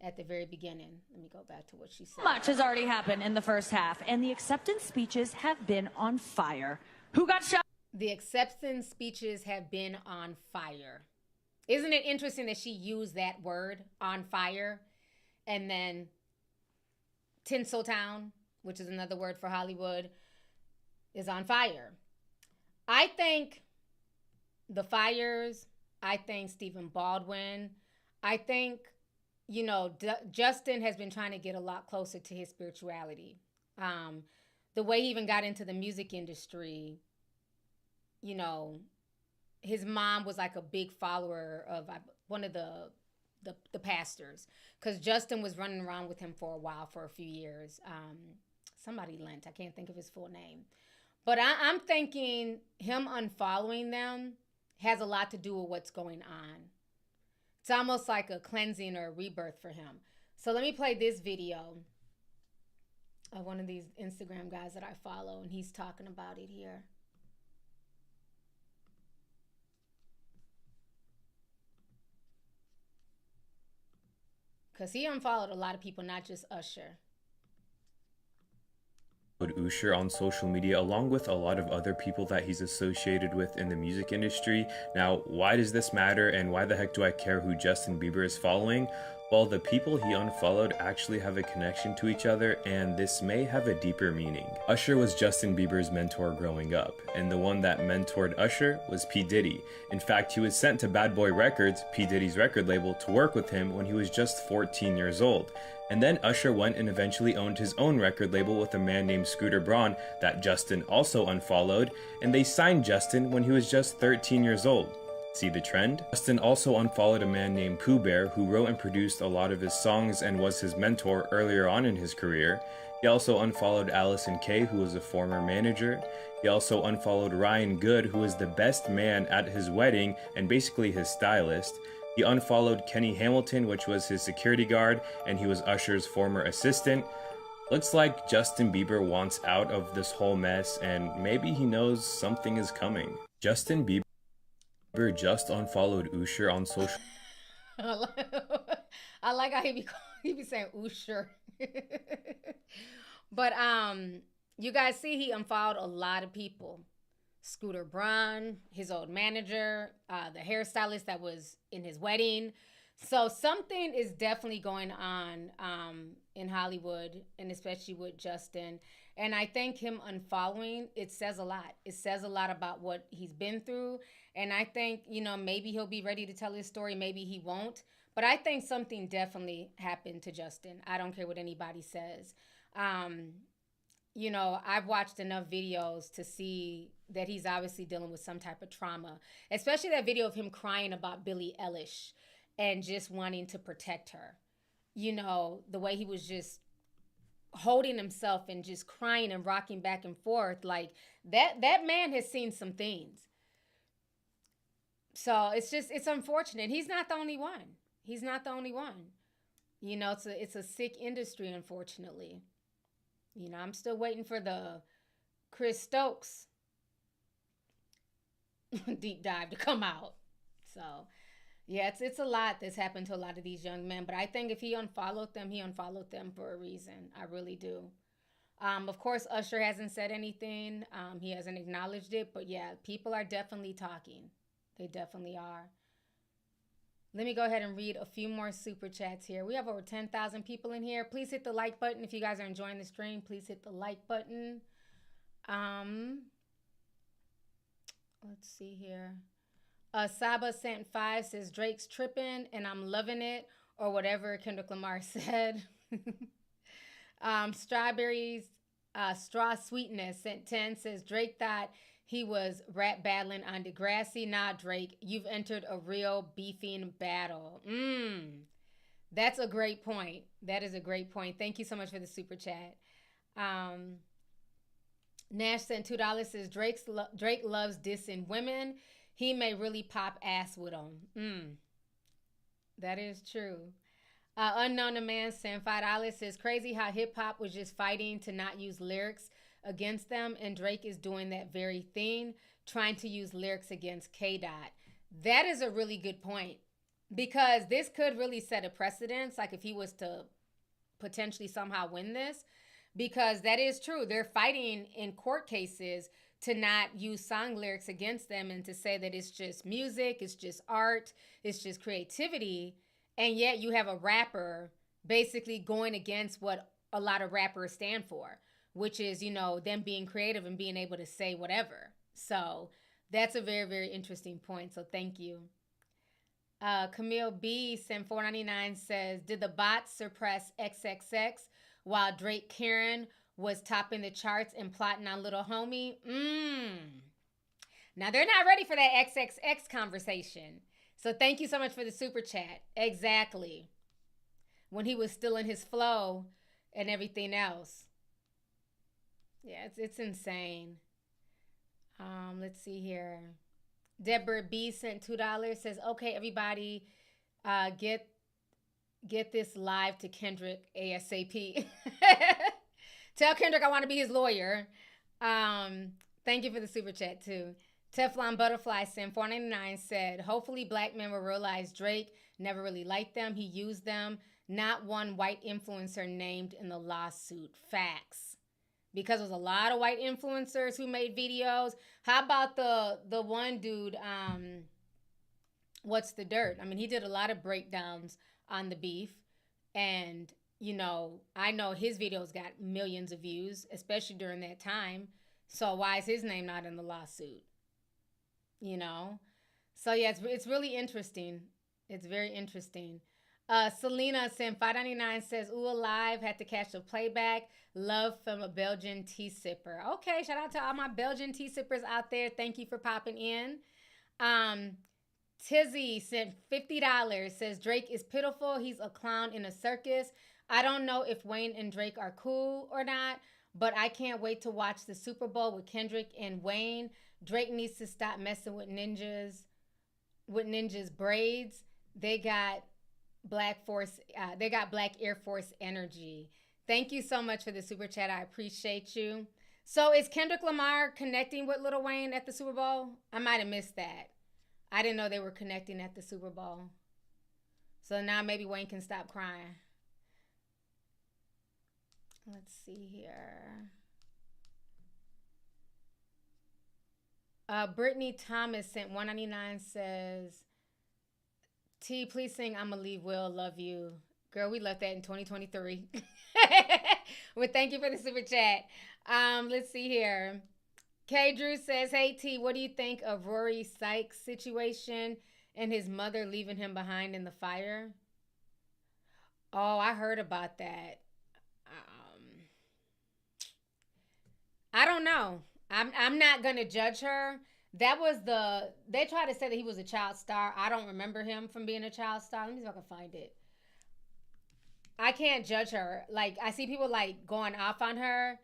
at the very beginning. Let me go back to what she said. Much has already happened in the first half, and the acceptance speeches have been on fire. Who got shot? The acceptance speeches have been on fire. Isn't it interesting that she used that word, on fire, and then Tinseltown, which is another word for Hollywood, is on fire. I think the fires, I think Stephen Baldwin, I think, you know, Justin has been trying to get a lot closer to his spirituality. The way he even got into the music industry, you know, his mom was like a big follower of one of the pastors, because Justin was running around with him for a while, for a few years. Somebody lent, I can't think of his full name. But I'm thinking him unfollowing them has a lot to do with what's going on. It's almost like a cleansing or a rebirth for him. So let me play this video of one of these Instagram guys that I follow, and he's talking about it here. Because he unfollowed a lot of people, not just Usher. Usher on social media, along with a lot of other people that he's associated with in the music industry. Now, why does this matter, and why the heck do I care who Justin Bieber is following? Well, the people he unfollowed actually have a connection to each other, and this may have a deeper meaning. Usher was Justin Bieber's mentor growing up, and the one that mentored Usher was P. Diddy. In fact, he was sent to Bad Boy Records, P. Diddy's record label, to work with him when he was just 14 years old. And then Usher went and eventually owned his own record label with a man named Scooter Braun that Justin also unfollowed, and they signed Justin when he was just 13 years old. See the trend? Justin also unfollowed a man named Pooh Bear, who wrote and produced a lot of his songs and was his mentor earlier on in his career. He also unfollowed Allison Kay, who was a former manager. He also unfollowed Ryan Good, who was the best man at his wedding and basically his stylist. He unfollowed Kenny Hamilton, which was his security guard, and he was Usher's former assistant. Looks like Justin Bieber wants out of this whole mess, and maybe he knows something is coming. Justin Bieber just unfollowed Usher on social. I like how he be saying Usher. But you guys see he unfollowed a lot of people. Scooter Braun, his old manager, the hairstylist that was in his wedding. So something is definitely going on in Hollywood, and especially with Justin. And I think him unfollowing, it says a lot. It says a lot about what he's been through. And I think, you know, maybe he'll be ready to tell his story. Maybe he won't. But I think something definitely happened to Justin. I don't care what anybody says. You know, I've watched enough videos to see that he's obviously dealing with some type of trauma, especially that video of him crying about Billie Eilish and just wanting to protect her. You know, the way he was just holding himself and just crying and rocking back and forth. Like that man has seen some things. So it's unfortunate. He's not the only one. He's not the only one. You know, it's a sick industry, unfortunately. You know, I'm still waiting for the Chris Stokes deep dive to come out. So, yeah, it's a lot that's happened to a lot of these young men. But I think if he unfollowed them for a reason. I really do. Of course, Usher hasn't said anything. He hasn't acknowledged it. But, yeah, people are definitely talking. They definitely are. Let me go ahead and read a few more super chats here. We have over 10,000 people in here. Please hit the like button if you guys are enjoying the stream. Please hit the like button. Let's see here. Saba sent 5 says Drake's tripping and I'm loving it, or whatever Kendrick Lamar said. Strawberries, Straw Sweetness sent 10 says Drake thought he was rap battling on Degrassi. Nah, Drake, you've entered a real beefing battle. That's a great point. That is a great point. Thank you so much for the super chat. Nash sent $2 says Drake loves dissing women. He may really pop ass with them. That is true. Unknown to Man sent $5 says crazy how hip hop was just fighting to not use lyrics against them, and Drake is doing that very thing, trying to use lyrics against K-Dot. That is a really good point, because this could really set a precedence, like if he was to potentially somehow win this, because that is true. They're fighting in court cases to not use song lyrics against them and to say that it's just music, it's just art, it's just creativity. And yet you have a rapper basically going against what a lot of rappers stand for, which is, you know, them being creative and being able to say whatever. So that's a very, very interesting point. So thank you. Camille B sent $4.99 says, did the bots suppress XXX while Drake Karen was topping the charts and plotting on Little Homie? Now they're not ready for that XXX conversation. So thank you so much for the super chat. Exactly. When he was still in his flow and everything else. Yeah, it's insane. Let's see here. Deborah B sent $2, says, okay, everybody, get this live to Kendrick ASAP. Tell Kendrick I want to be his lawyer. Thank you for the super chat too. Teflon Butterfly sent $4.99 said, hopefully black men will realize Drake never really liked them. He used them. Not one white influencer named in the lawsuit. Facts. Because there's a lot of white influencers who made videos. How about the one dude, What's the Dirt? I mean, he did a lot of breakdowns on the beef. And, you know, I know his videos got millions of views, especially during that time. So why is his name not in the lawsuit? You know? So, yeah, it's really interesting. It's very interesting. Selena sent $5.99 says, ooh, alive, had to catch the playback. Love from a Belgian tea sipper. Okay, shout out to all my Belgian tea sippers out there. Thank you for popping in. Tizzy sent $50, says Drake is pitiful. He's a clown in a circus. I don't know if Wayne and Drake are cool or not, but I can't wait to watch the Super Bowl with Kendrick and Wayne. Drake needs to stop messing with ninjas' braids. They got Black Air Force energy. Thank you so much for the super chat. I appreciate you. So is Kendrick Lamar connecting with Lil Wayne at the Super Bowl? I might have missed that. I didn't know they were connecting at the Super Bowl. So now maybe Wayne can stop crying. Let's see here. Brittany Thomas sent $1.99 says, T, please sing I'ma Leave Will, Love You. Girl, we left that in 2023. Well, thank you for the super chat. Let's see here. K. Drew says, hey, T, what do you think of Rory Sykes' situation and his mother leaving him behind in the fire? Oh, I heard about that. I don't know. I'm not going to judge her. They tried to say that he was a child star. I don't remember him from being a child star. Let me see if I can find it. I can't judge her. Like, I see people like going off on her.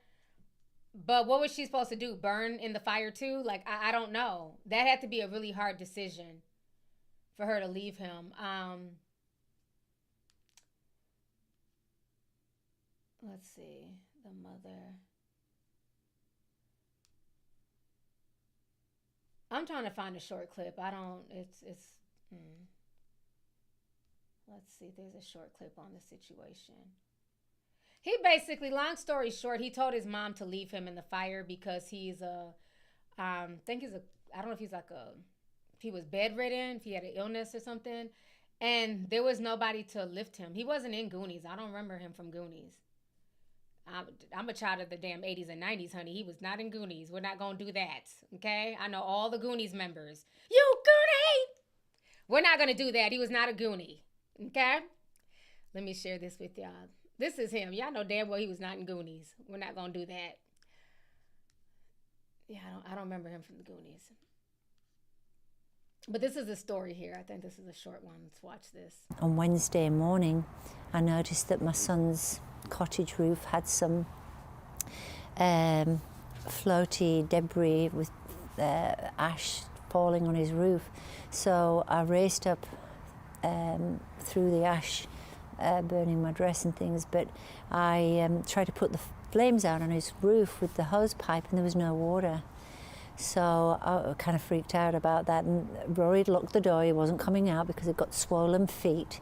But what was she supposed to do? Burn in the fire too? Like, I don't know. That had to be a really hard decision for her to leave him. Let's see. The mother. I'm trying to find a short clip. Let's see. There's a short clip on the situation. He basically, long story short, he told his mom to leave him in the fire because he's I don't know if if he was bedridden, if he had an illness or something. And there was nobody to lift him. He wasn't in Goonies. I don't remember him from Goonies. I'm a child of the damn 80s and 90s, honey. He was not in Goonies. We're not going to do that, okay? I know all the Goonies members. You Goonie! We're not going to do that. He was not a Goonie, okay? Let me share this with y'all. This is him. Y'all know damn well he was not in Goonies. We're not going to do that. Yeah, I don't remember him from the Goonies. But this is the story here. I think this is a short one. Let's watch this. On Wednesday morning, I noticed that my son's cottage roof had some floaty debris with ash falling on his roof. So I raced up through the ash, burning my dress and things, but I tried to put the flames out on his roof with the hose pipe, and there was no water. So I kind of freaked out about that, and Rory had locked the door. He wasn't coming out because he'd got swollen feet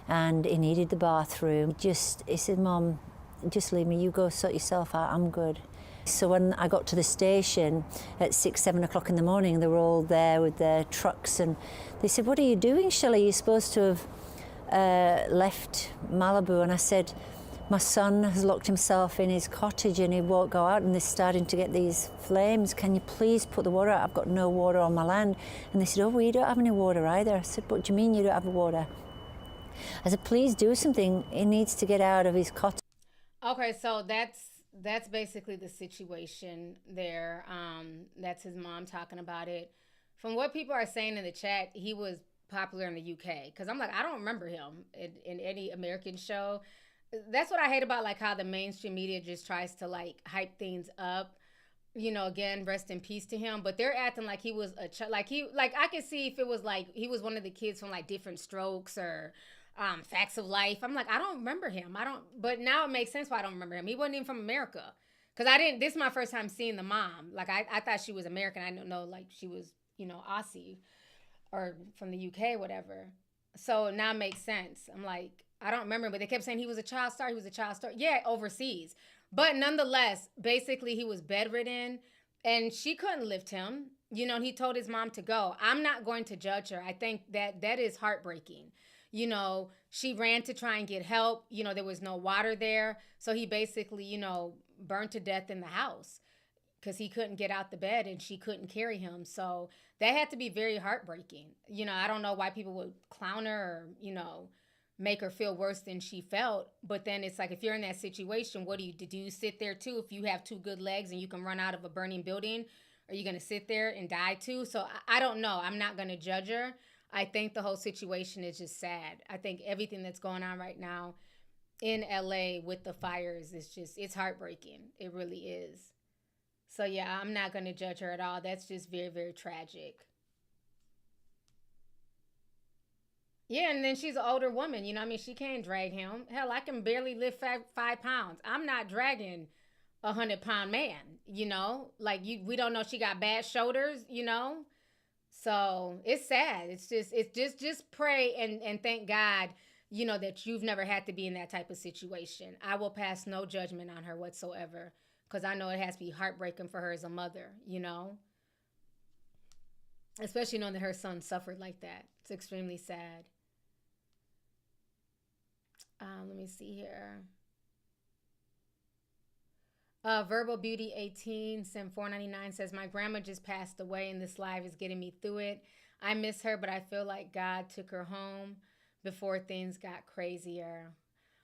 and he needed the bathroom. He said, Mom, just leave me, you go sort yourself out, I'm good. So when I got to the station at 6, 7 o'clock in the morning, they were all there with their trucks, and they said, what are you doing, Shelley? You're supposed to have left Malibu. And I said, my son has locked himself in his cottage and he won't go out, and they're starting to get these flames. Can you please put the water out? I've got no water on my land. And they said, oh, we don't have any water either. I said, what do you mean you don't have water? I said, please do something. He needs to get out of his cottage. Okay, so that's basically the situation there. That's his mom talking about it. From what people are saying in the chat, he was popular in the UK. Because I'm like, I don't remember him in any American show. That's what I hate about like how the mainstream media just tries to like hype things up. You know, again, rest in peace to him. But they're acting like he was like I could see if it was like he was one of the kids from like Different Strokes or Facts of Life. I'm like, I don't remember him. But now it makes sense why I don't remember him. He wasn't even from America. Because this is my first time seeing the mom. Like I thought she was American. I don't know, like she was, you know, Aussie or from the UK, whatever. So now it makes sense. I'm like, I don't remember, but they kept saying he was a child star. He was a child star. Yeah, overseas. But nonetheless, basically he was bedridden and she couldn't lift him. You know, and he told his mom to go. I'm not going to judge her. I think that is heartbreaking. You know, she ran to try and get help. You know, there was no water there. So he basically, you know, burned to death in the house because he couldn't get out the bed and she couldn't carry him. So that had to be very heartbreaking. You know, I don't know why people would clown her or, you know, make her feel worse than she felt. But then it's like, if you're in that situation, what do you do? Do you sit there too? If you have 2 good legs and you can run out of a burning building, are you going to sit there and die too? So I don't know. I'm not going to judge her. I think the whole situation is just sad. I think everything that's going on right now in LA with the fires is just, it's heartbreaking. It really is. So yeah, I'm not going to judge her at all. That's just very, very tragic. Yeah, and then she's an older woman, you know what I mean? She can't drag him. Hell, I can barely lift 5 pounds. I'm not dragging a 100-pound man, you know? Like, we don't know she got bad shoulders, you know? So it's sad. It's just pray and thank God, you know, that you've never had to be in that type of situation. I will pass no judgment on her whatsoever because I know it has to be heartbreaking for her as a mother, you know? Especially knowing that her son suffered like that. It's extremely sad. Let me see here. Verbal Beauty 18, Sim 499 says, my grandma just passed away and this live is getting me through it. I miss her, but I feel like God took her home before things got crazier.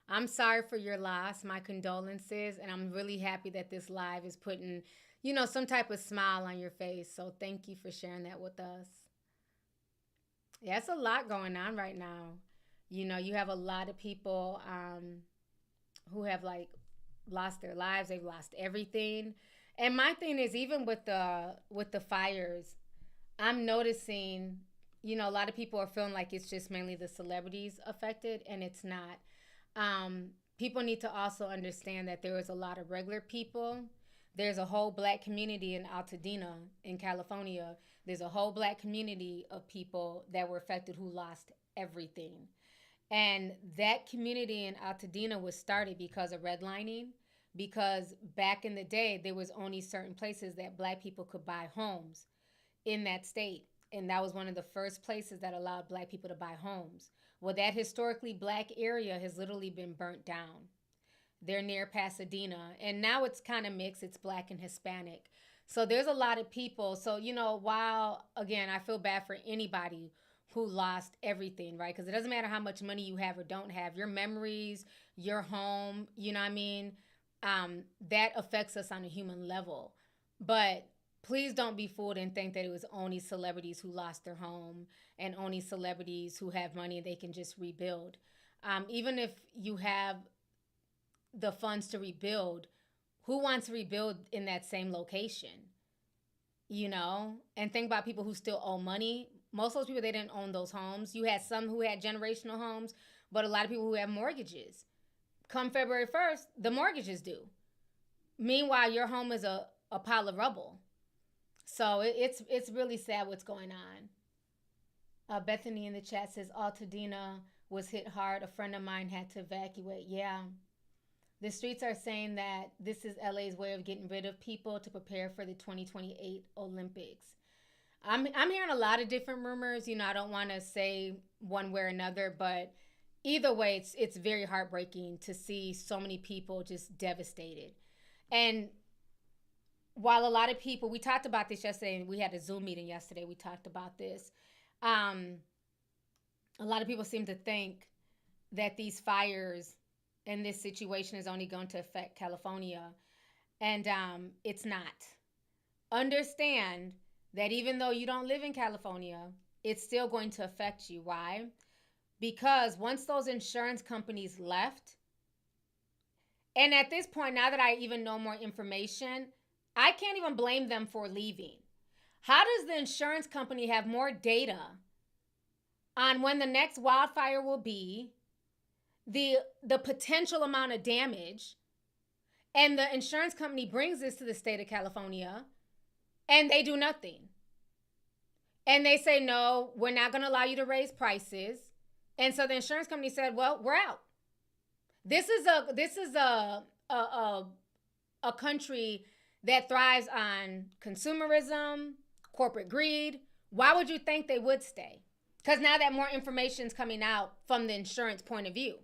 I'm sorry for your loss. My condolences. And I'm really happy that this live is putting, you know, some type of smile on your face. So thank you for sharing that with us. Yeah, it's a lot going on right now. You know, you have a lot of people who have like lost their lives. They've lost everything. And my thing is, even with the fires, I'm noticing, you know, a lot of people are feeling like it's just mainly the celebrities affected, and it's not. People need to also understand that there is a lot of regular people. There's a whole Black community in Altadena in California. There's a whole Black community of people that were affected who lost everything. And that community in Altadena was started because of redlining, because back in the day, there was only certain places that Black people could buy homes in that state. And that was one of the first places that allowed Black people to buy homes. Well, that historically Black area has literally been burnt down. They're near Pasadena. And now it's kind of mixed. It's Black and Hispanic. So there's a lot of people. So, you know, while, again, I feel bad for anybody who lost everything, right? Because it doesn't matter how much money you have or don't have. Your memories, your home, you know what I mean? That affects us on a human level. But please don't be fooled and think that it was only celebrities who lost their home and only celebrities who have money and they can just rebuild. Even if you have the funds to rebuild, who wants to rebuild in that same location? You know? And think about people who still owe money. Most of those people, they didn't own those homes. You had some who had generational homes, but a lot of people who have mortgages. Come February 1st, the mortgage is due. Meanwhile, your home is a pile of rubble. So it's really sad what's going on. Bethany in the chat says, Altadena was hit hard. A friend of mine had to evacuate. Yeah. The streets are saying that this is LA's way of getting rid of people to prepare for the 2028 Olympics. I'm hearing a lot of different rumors. You know, I don't want to say one way or another, but either way, it's very heartbreaking to see so many people just devastated. And while a lot of people, we talked about this yesterday, and we had a Zoom meeting yesterday, we talked about this. A lot of people seem to think that these fires and this situation is only going to affect California. And it's not. Understand that even though you don't live in California, it's still going to affect you. Why? Because once those insurance companies left, and at this point, now that I even know more information, I can't even blame them for leaving. How does the insurance company have more data on when the next wildfire will be, the potential amount of damage, and the insurance company brings this to the state of California, and they do nothing? And they say, no, we're not going to allow you to raise prices. And so the insurance company said, well, we're out. This is a country that thrives on consumerism, corporate greed. Why would you think they would stay? Because now that more information is coming out from the insurance point of view.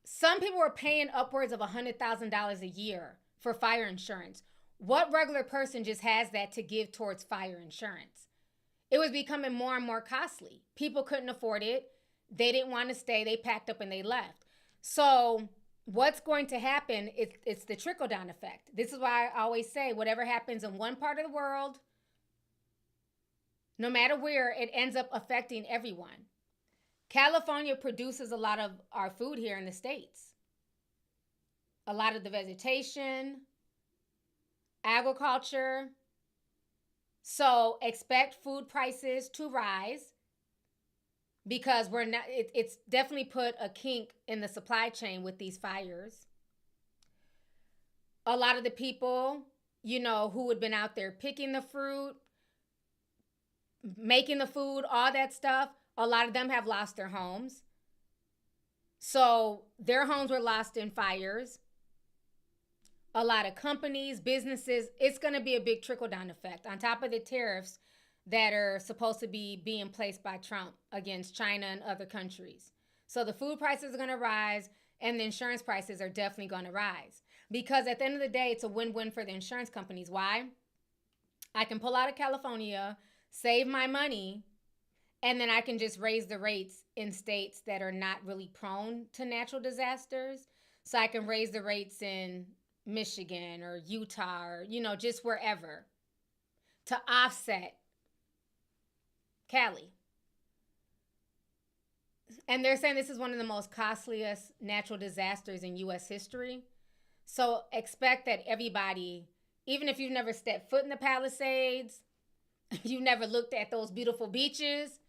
Some people are paying upwards of $100,000 a year for fire insurance. What regular person just has that to give towards fire insurance? It was becoming more and more costly. People couldn't afford it. They didn't want to stay. They packed up and they left. So what's going to happen, it's the trickle-down effect. This is why I always say whatever happens in one part of the world, no matter where, it ends up affecting everyone. California produces a lot of our food here in the States. A lot of the vegetation, agriculture. So expect food prices to rise because it's definitely put a kink in the supply chain with these fires. A lot of the people, you know, who had been out there picking the fruit, making the food, all that stuff, a lot of them have lost their homes. So their homes were lost in fires. A lot of companies, businesses, it's going to be a big trickle-down effect on top of the tariffs that are supposed to be being placed by Trump against China and other countries. So the food prices are going to rise and the insurance prices are definitely going to rise. Because at the end of the day, it's a win-win for the insurance companies. Why? I can pull out of California, save my money, and then I can just raise the rates in states that are not really prone to natural disasters. So I can raise the rates in Michigan or Utah or, you know, just wherever to offset Cali. And they're saying this is one of the most costliest natural disasters in U.S. history. So expect that everybody, even if you've never stepped foot in the Palisades, you've never looked at those beautiful beaches,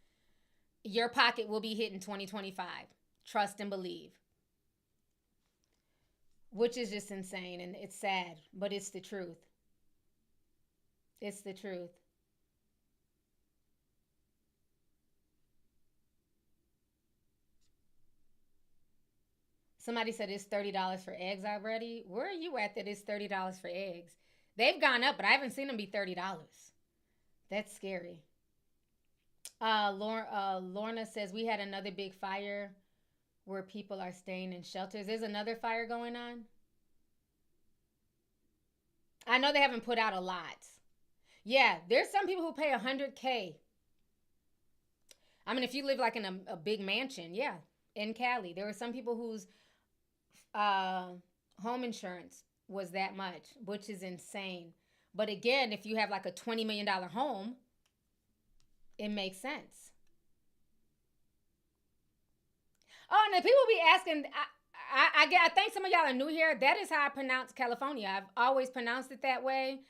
your pocket will be hit in 2025. Trust and believe. Which is just insane, and it's sad, but it's the truth. It's the truth. Somebody said it's $30 for eggs already. Where are you at that it's $30 for eggs? They've gone up, but I haven't seen them be $30. That's scary. Lorna says, we had another big fire where people are staying in shelters. There's another fire going on. I know they haven't put out a lot. Yeah, there's some people who pay $100K. I mean, if you live like in a big mansion, yeah, in Cali, there were some people whose home insurance was that much, which is insane. But again, if you have like a $20 million home, it makes sense. Oh, and the people be asking, I think some of y'all are new here. That is how I pronounce California. I've always pronounced it that way.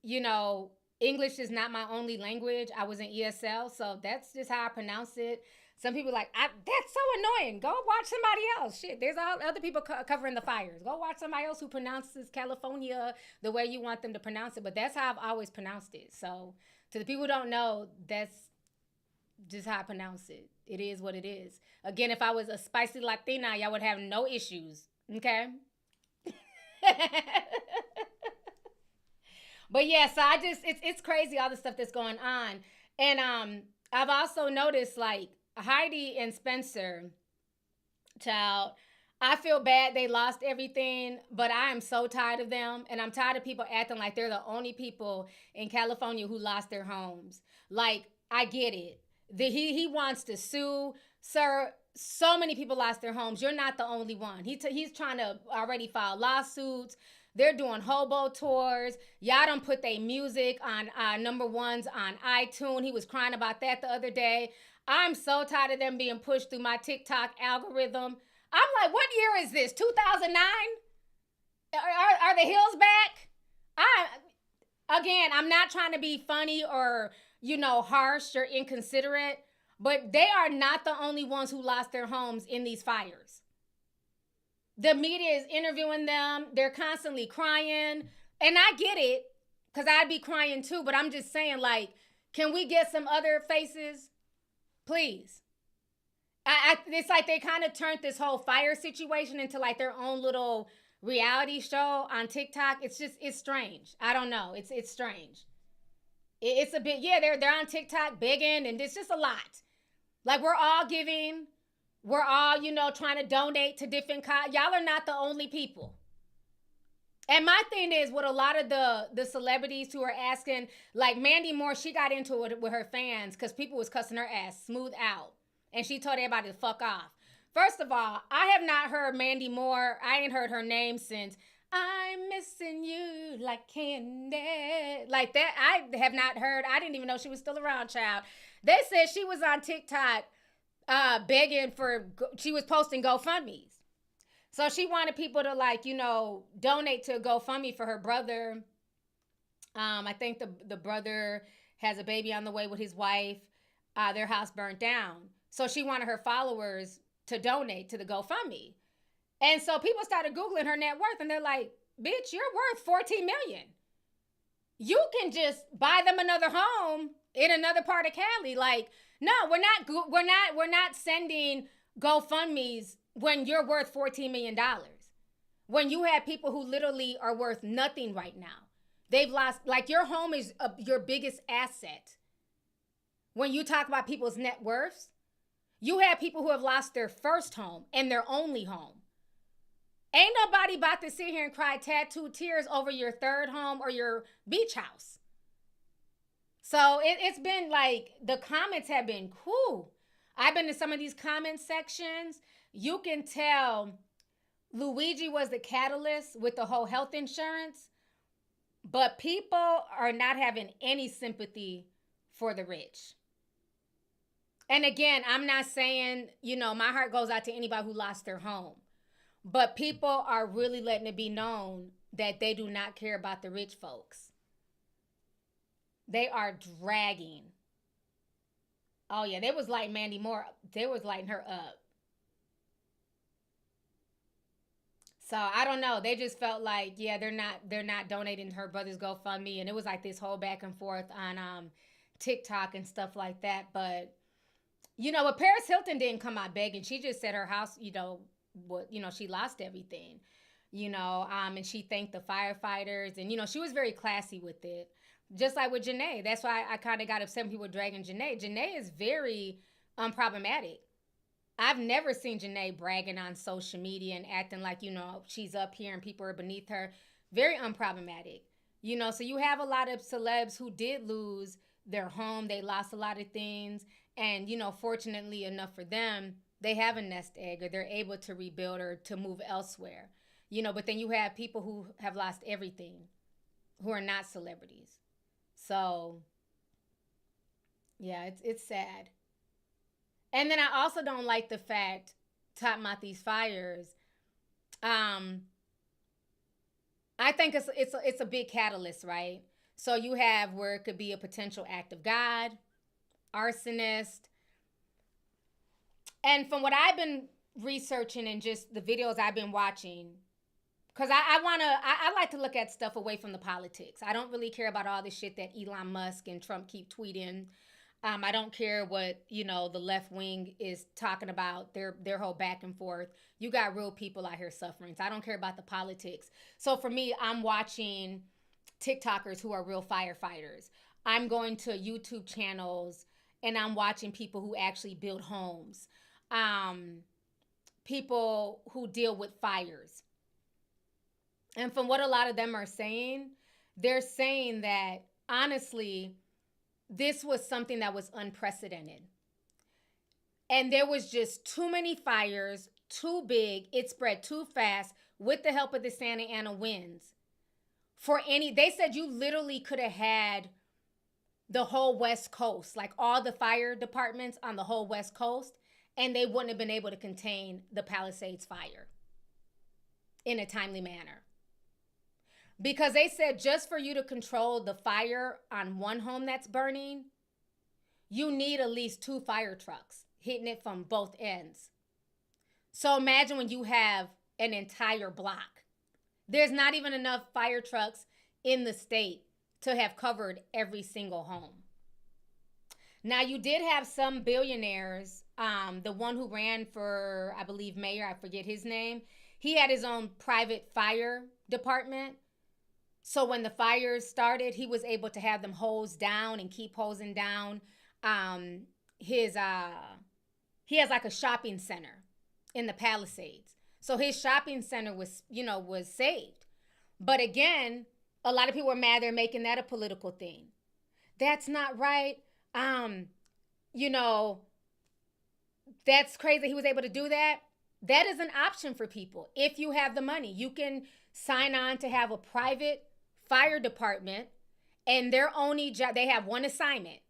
You know, English is not my only language. I was in ESL, so that's just how I pronounce it. Some people are like, that's so annoying. Go watch somebody else. Shit, there's all other people covering the fires. Go watch somebody else who pronounces California the way you want them to pronounce it. But that's how I've always pronounced it. So to the people who don't know, that's just how I pronounce it. It is what it is. Again, if I was a spicy Latina, y'all would have no issues. Okay? But yeah, so it's crazy all the stuff that's going on. And I've also noticed, like, Heidi and Spencer, child, I feel bad they lost everything, but I am so tired of them. And I'm tired of people acting like they're the only people in California who lost their homes. Like, I get it. He wants to sue. Sir, so many people lost their homes. You're not the only one. He's trying to already file lawsuits. They're doing hobo tours. Y'all done put their music on number ones on iTunes. He was crying about that the other day. I'm so tired of them being pushed through my TikTok algorithm. I'm like, what year is this? 2009? Are the hills back? I'm not trying to be funny or, you know, harsh or inconsiderate, but they are not the only ones who lost their homes in these fires. The media is interviewing them. They're constantly crying. And I get it, because I'd be crying too, but I'm just saying, like, can we get some other faces? Please. It's like they kind of turned this whole fire situation into like their own little reality show on TikTok. It's strange. I don't know. It's strange. It's a bit, yeah, they're on TikTok begging, and it's just a lot. Like, we're all giving. We're all, you know, trying to donate to different y'all are not the only people. And my thing is, with a lot of the celebrities who are asking, like Mandy Moore, she got into it with her fans because people was cussing her ass smooth out. And she told everybody to fuck off. First of all, I have not heard Mandy Moore. I ain't heard her name since I'm Missing You Like Candy. Like that, I have not heard. I didn't even know she was still around, child. They said she was on TikTok begging for, she was posting GoFundMes. So she wanted people to, like, you know, donate to a GoFundMe for her brother. I think the brother has a baby on the way with his wife. Their house burnt down. So she wanted her followers to donate to the GoFundMe. And so people started Googling her net worth, and they're like, bitch, you're worth $14 million. You can just buy them another home in another part of Cali. Like, no, we're not sending GoFundMes when you're worth $14 million. When you have people who literally are worth nothing right now. They've lost, like, your home is your biggest asset. When you talk about people's net worths, you have people who have lost their first home and their only home. Ain't nobody about to sit here and cry tattooed tears over your third home or your beach house. So it's been like, the comments have been cool. I've been in some of these comment sections. You can tell Luigi was the catalyst with the whole health insurance, but people are not having any sympathy for the rich. And again, I'm not saying, you know, my heart goes out to anybody who lost their home. But people are really letting it be known that they do not care about the rich folks. They are dragging. Oh, yeah, they was like Mandy Moore. They was lighting her up. So I don't know. They just felt like, yeah, they're not donating to her brother's GoFundMe. And it was like this whole back and forth on TikTok and stuff like that. But, you know, but Paris Hilton didn't come out begging. She just said her house, she lost everything, and she thanked the firefighters, and, she was very classy with it. Just like with Janae. That's why I kind of got upset when people were dragging Janae. Janae is very unproblematic. I've never seen Janae bragging on social media and acting like, you know, she's up here and people are beneath her. Very unproblematic. You know, so you have a lot of celebs who did lose their home. They lost a lot of things. And, you know, fortunately enough for them, they have a nest egg or they're able to rebuild or to move elsewhere. You know, but then you have people who have lost everything who are not celebrities. So, yeah, it's sad. And then I also don't like the fact, talking about these fires, I think it's a big catalyst, right? So you have where it could be a potential act of God, arsonist. And from what I've been researching and just the videos I've been watching, because I like to look at stuff away from the politics. I don't really care about all the shit that Elon Musk and Trump keep tweeting. I don't care what, you know, the left wing is talking about, their whole back and forth. You got real people out here suffering. So I don't care about the politics. So for me, I'm watching TikTokers who are real firefighters. I'm going to YouTube channels and I'm watching people who actually build homes. People who deal with fires. And from what a lot of them are saying, they're saying that, honestly, this was something that was unprecedented. And there was just too many fires, too big, it spread too fast with the help of the Santa Ana winds. They said you literally could have had the whole West Coast, like all the fire departments on the whole West Coast, and they wouldn't have been able to contain the Palisades fire in a timely manner. Because they said just for you to control the fire on one home that's burning, you need at least 2 fire trucks hitting it from both ends. So imagine when you have an entire block. There's not even enough fire trucks in the state to have covered every single home. Now, you did have some billionaires. The one who ran for, I believe, mayor, I forget his name. He had his own private fire department. So when the fires started, he was able to have them hose down and keep hosing down. He has like a shopping center in the Palisades. So his shopping center was saved. But again, a lot of people were mad they're making that a political thing. That's not right. That's crazy he was able to do that. That is an option for people. If you have the money, you can sign on to have a private fire department, and their only job, they have one assignment,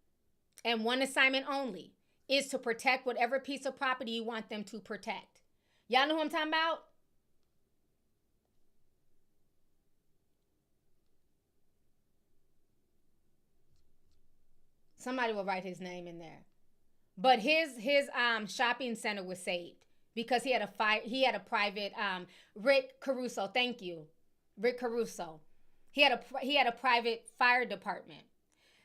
and one assignment only, is to protect whatever piece of property you want them to protect. Y'all know who I'm talking about? Somebody will write his name in there. But his shopping center was saved because he had a private Rick Caruso. Thank you, Rick Caruso. He had a private fire department.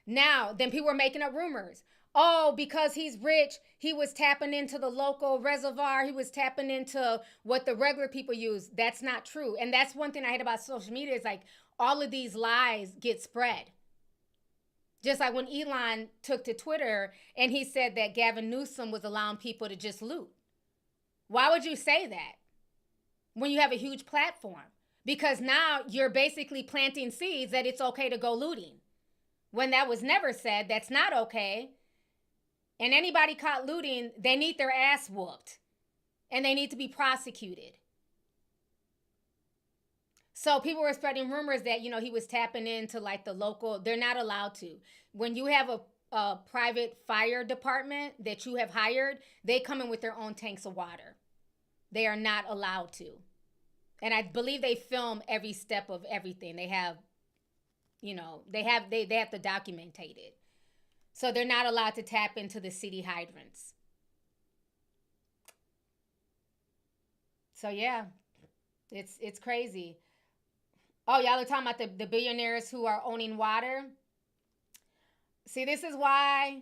Now, then people were making up rumors. Oh, because he's rich, he was tapping into the local reservoir. He was tapping into what the regular people use. That's not true. And that's one thing I hate about social media is like all of these lies get spread. Just like when Elon took to Twitter and he said that Gavin Newsom was allowing people to just loot. Why would you say that when you have a huge platform? Because now you're basically planting seeds that it's okay to go looting. When that was never said, that's not okay. And anybody caught looting, they need their ass whooped. And they need to be prosecuted. So people were spreading rumors that, he was tapping into like the local, they're not allowed to. When you have a private fire department that you have hired, they come in with their own tanks of water. They are not allowed to. And I believe they film every step of everything. They have, they have to document it. So they're not allowed to tap into the city hydrants. So yeah, it's crazy. Oh, y'all are talking about the billionaires who are owning water. See, this is why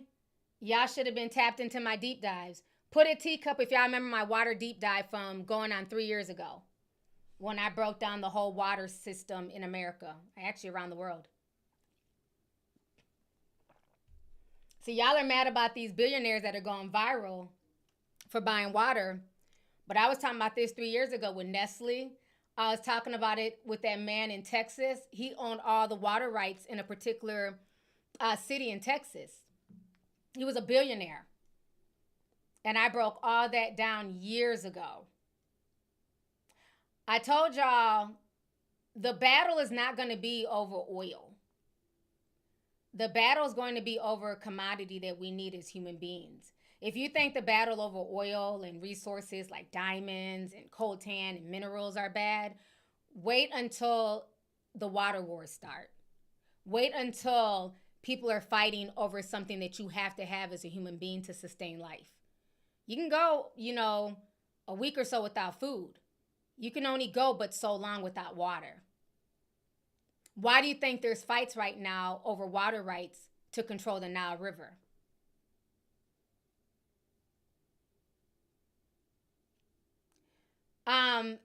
y'all should have been tapped into my deep dives. Put a teacup if y'all remember my water deep dive from going on 3 years ago, when I broke down the whole water system in America, actually around the world. See, y'all are mad about these billionaires that are going viral for buying water. But I was talking about this 3 years ago with Nestle. I was talking about it with that man in Texas. He owned all the water rights in a particular city in Texas. He was a billionaire. And I broke all that down years ago. I told y'all the battle is not going to be over oil. The battle is going to be over a commodity that we need as human beings. If you think the battle over oil and resources like diamonds and coltan and minerals are bad, wait until the water wars start. Wait until people are fighting over something that you have to have as a human being to sustain life. You can go, a week or so without food. You can only go but so long without water. Why do you think there's fights right now over water rights to control the Nile River?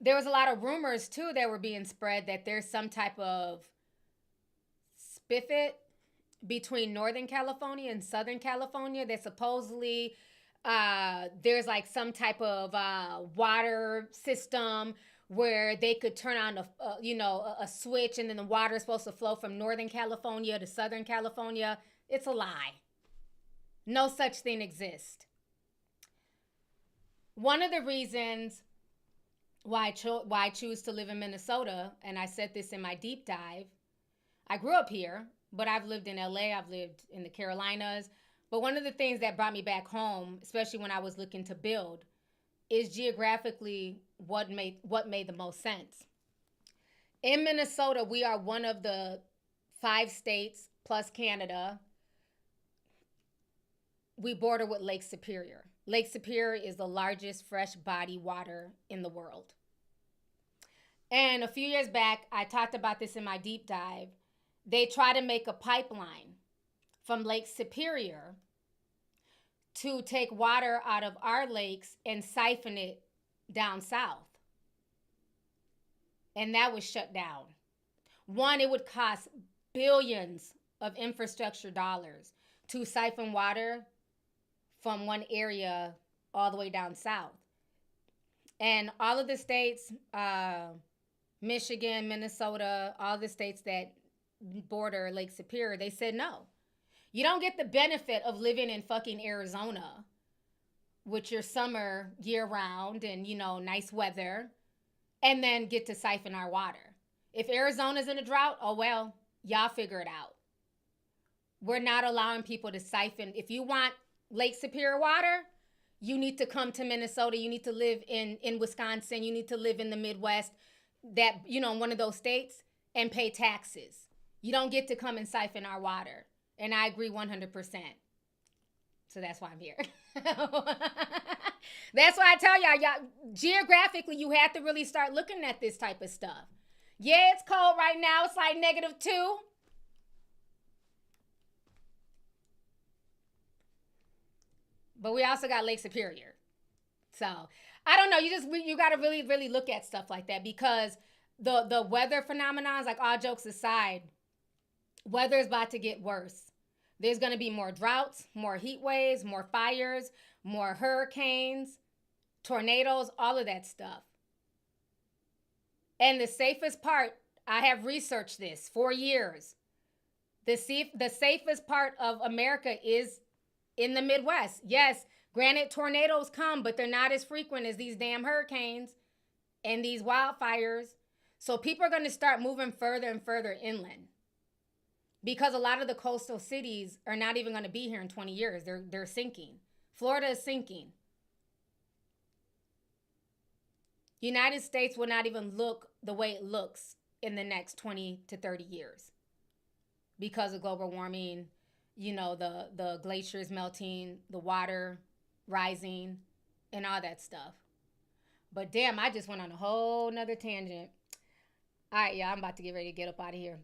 There was a lot of rumors, too, that were being spread that there's some type of spiffit between Northern California and Southern California that supposedly there's like some type of water system where they could turn on a switch and then the water is supposed to flow from Northern California to Southern California. It's a lie. No such thing exists. One of the reasons why I choose to live in Minnesota, and I said this in my deep dive, I grew up here, but I've lived in LA, I've lived in the Carolinas. But one of the things that brought me back home, especially when I was looking to build, is geographically what made the most sense. In Minnesota, we are one of the 5 states plus Canada. We border with Lake Superior. Lake Superior is the largest fresh body water in the world. And a few years back, I talked about this in my deep dive. They try to make a pipeline from Lake Superior to take water out of our lakes and siphon it down south. And that was shut down. One, it would cost billions of infrastructure dollars to siphon water from one area all the way down south. And all of the states, Michigan, Minnesota, all the states that border Lake Superior, they said no. You don't get the benefit of living in fucking Arizona with your summer year round and, nice weather, and then get to siphon our water. If Arizona's in a drought, oh well, y'all figure it out. We're not allowing people to siphon. If you want Lake Superior water, you need to come to Minnesota. You need to live in Wisconsin. You need to live in the Midwest, that, one of those states, and pay taxes. You don't get to come and siphon our water. And I agree 100%. So that's why I'm here. That's why I tell y'all, geographically, you have to really start looking at this type of stuff. Yeah, it's cold right now. It's like -2. But we also got Lake Superior. So I don't know. You got to really, really look at stuff like that, because the weather phenomenons, like, all jokes aside, weather is about to get worse. There's going to be more droughts, more heat waves, more fires, more hurricanes, tornadoes, all of that stuff. And the safest part, I have researched this for years. The safest part of America is in the Midwest. Yes, granted, tornadoes come, but they're not as frequent as these damn hurricanes and these wildfires. So people are going to start moving further and further inland, because a lot of the coastal cities are not even going to be here in 20 years. They're sinking. Florida is sinking. United States will not even look the way it looks in the next 20 to 30 years because of global warming, the glaciers melting, the water rising, and all that stuff. But damn, I just went on a whole nother tangent. All right, I'm about to get ready to get up out of here.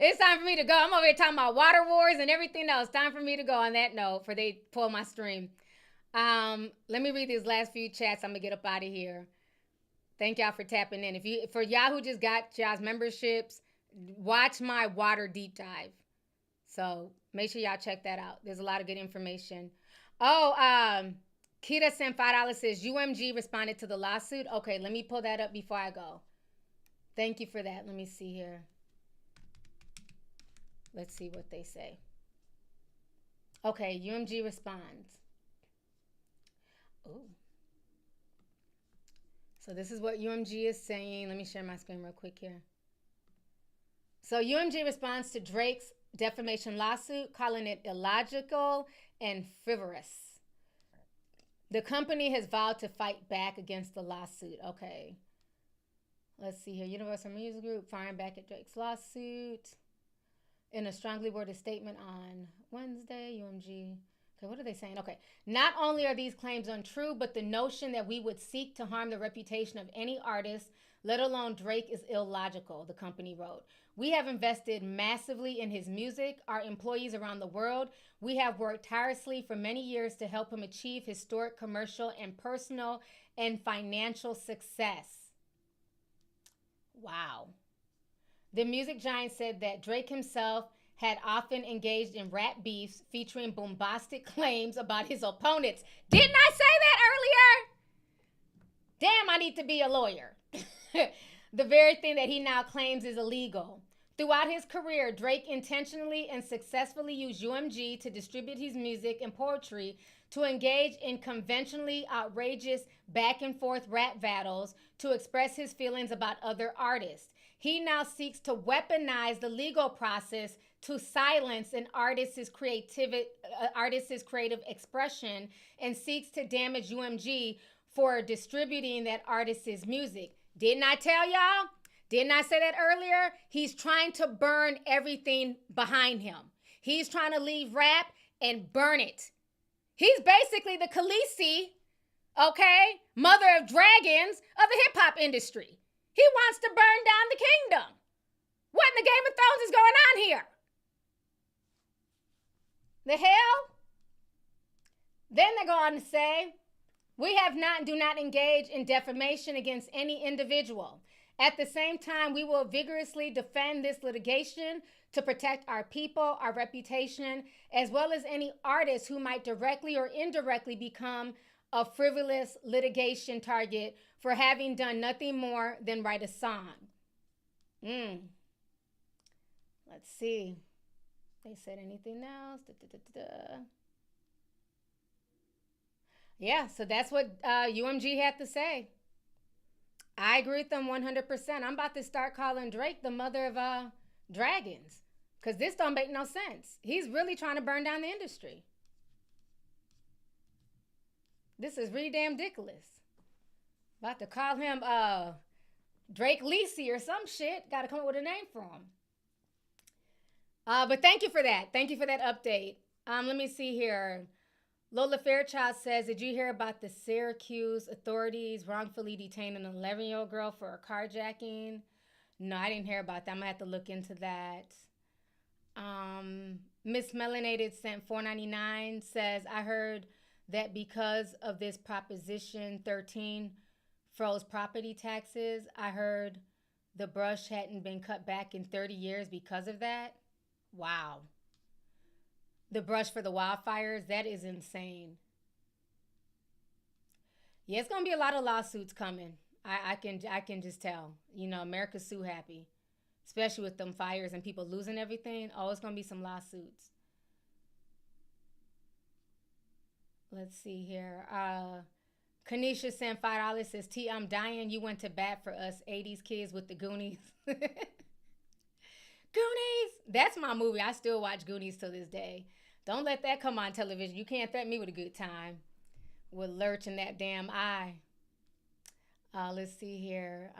It's time for me to go. I'm over here talking about water wars and everything else. Time for me to go on that note before they pull my stream. Let me read these last few chats. I'm gonna get up out of here. Thank y'all for tapping in. For y'all who just got y'all's memberships, watch my water deep dive. So make sure y'all check that out. There's a lot of good information. Oh, Kita sent $5 says UMG responded to the lawsuit. Okay, let me pull that up before I go. Thank you for that. Let me see here. Let's see what they say. Okay, UMG responds. Oh. So this is what UMG is saying. Let me share my screen real quick here. So UMG responds to Drake's defamation lawsuit, calling it illogical and frivolous. The company has vowed to fight back against the lawsuit. Okay. Let's see here. Universal Music Group firing back at Drake's lawsuit. In a strongly worded statement on Wednesday, UMG. Okay, what are they saying? Okay. Not only are these claims untrue, but the notion that we would seek to harm the reputation of any artist, let alone Drake, is illogical, the company wrote. We have invested massively in his music, our employees around the world. We have worked tirelessly for many years to help him achieve historic commercial and personal and financial success. Wow. The music giant said that Drake himself had often engaged in rap beefs featuring bombastic claims about his opponents. Didn't I say that earlier? Damn, I need to be a lawyer. The very thing that he now claims is illegal. Throughout his career, Drake intentionally and successfully used UMG to distribute his music and poetry, to engage in conventionally outrageous back and forth rap battles, to express his feelings about other artists. He now seeks to weaponize the legal process to silence an artist's creative expression, and seeks to damage UMG for distributing that artist's music. Didn't I tell y'all? Didn't I say that earlier? He's trying to burn everything behind him. He's trying to leave rap and burn it. He's basically the Khaleesi, okay, mother of dragons of the hip-hop industry. He wants to burn down the kingdom. What in the Game of Thrones is going on here? The hell? Then they go on to say, we have not and do not engage in defamation against any individual. At the same time, we will vigorously defend this litigation to protect our people, our reputation, as well as any artists who might directly or indirectly become a frivolous litigation target for having done nothing more than write a song. Let's see. They said anything else? Yeah, so that's what UMG had to say. I agree with them 100%. I'm about to start calling Drake the mother of dragons, because this don't make no sense. He's really trying to burn down the industry. This is really damn ridiculous. About to call him Drake Leesey or some shit. Got to come up with a name for him. But thank you for that. Thank you for that update. Let me see here. Lola Fairchild says, did you hear about the Syracuse authorities wrongfully detaining an 11-year-old girl for a carjacking? No, I didn't hear about that. I'm going to have to look into that. Miss Melanated sent $4.99, says, I heard that because of this Proposition 13 froze property taxes. I heard the brush hadn't been cut back in 30 years because of that. Wow. The brush for the wildfires, that is insane. Yeah, it's going to be a lot of lawsuits coming. I can just tell. You know, America's sue happy, especially with them fires and people losing everything. Oh, it's going to be some lawsuits. Let's see here. Kanisha sent $5, says, T, I'm dying. You went to bat for us 80s kids with the Goonies. Goonies! That's my movie. I still watch Goonies to this day. Don't let that come on television. You can't threaten me with a good time with Lurch in that damn eye. Let's see here.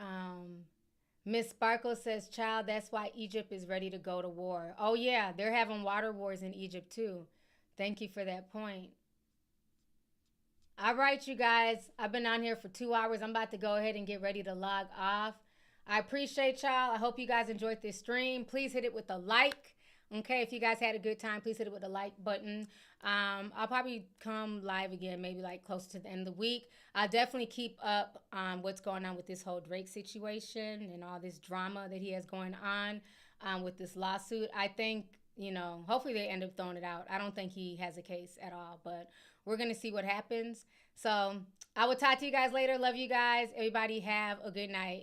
Miss Sparkle says, child, that's why Egypt is ready to go to war. Oh, yeah, they're having water wars in Egypt, too. Thank you for that point. All right, you guys. I've been on here for 2 hours. I'm about to go ahead and get ready to log off. I appreciate y'all. I hope you guys enjoyed this stream. Please hit it with a like. Okay, if you guys had a good time, please hit it with the like button. I'll probably come live again, maybe like close to the end of the week. I'll definitely keep up what's going on with this whole Drake situation and all this drama that he has going on with this lawsuit. I think you know, hopefully they end up throwing it out. I don't think he has a case at all, but we're going to see what happens. So I will talk to you guys later. Love you guys. Everybody have a good night.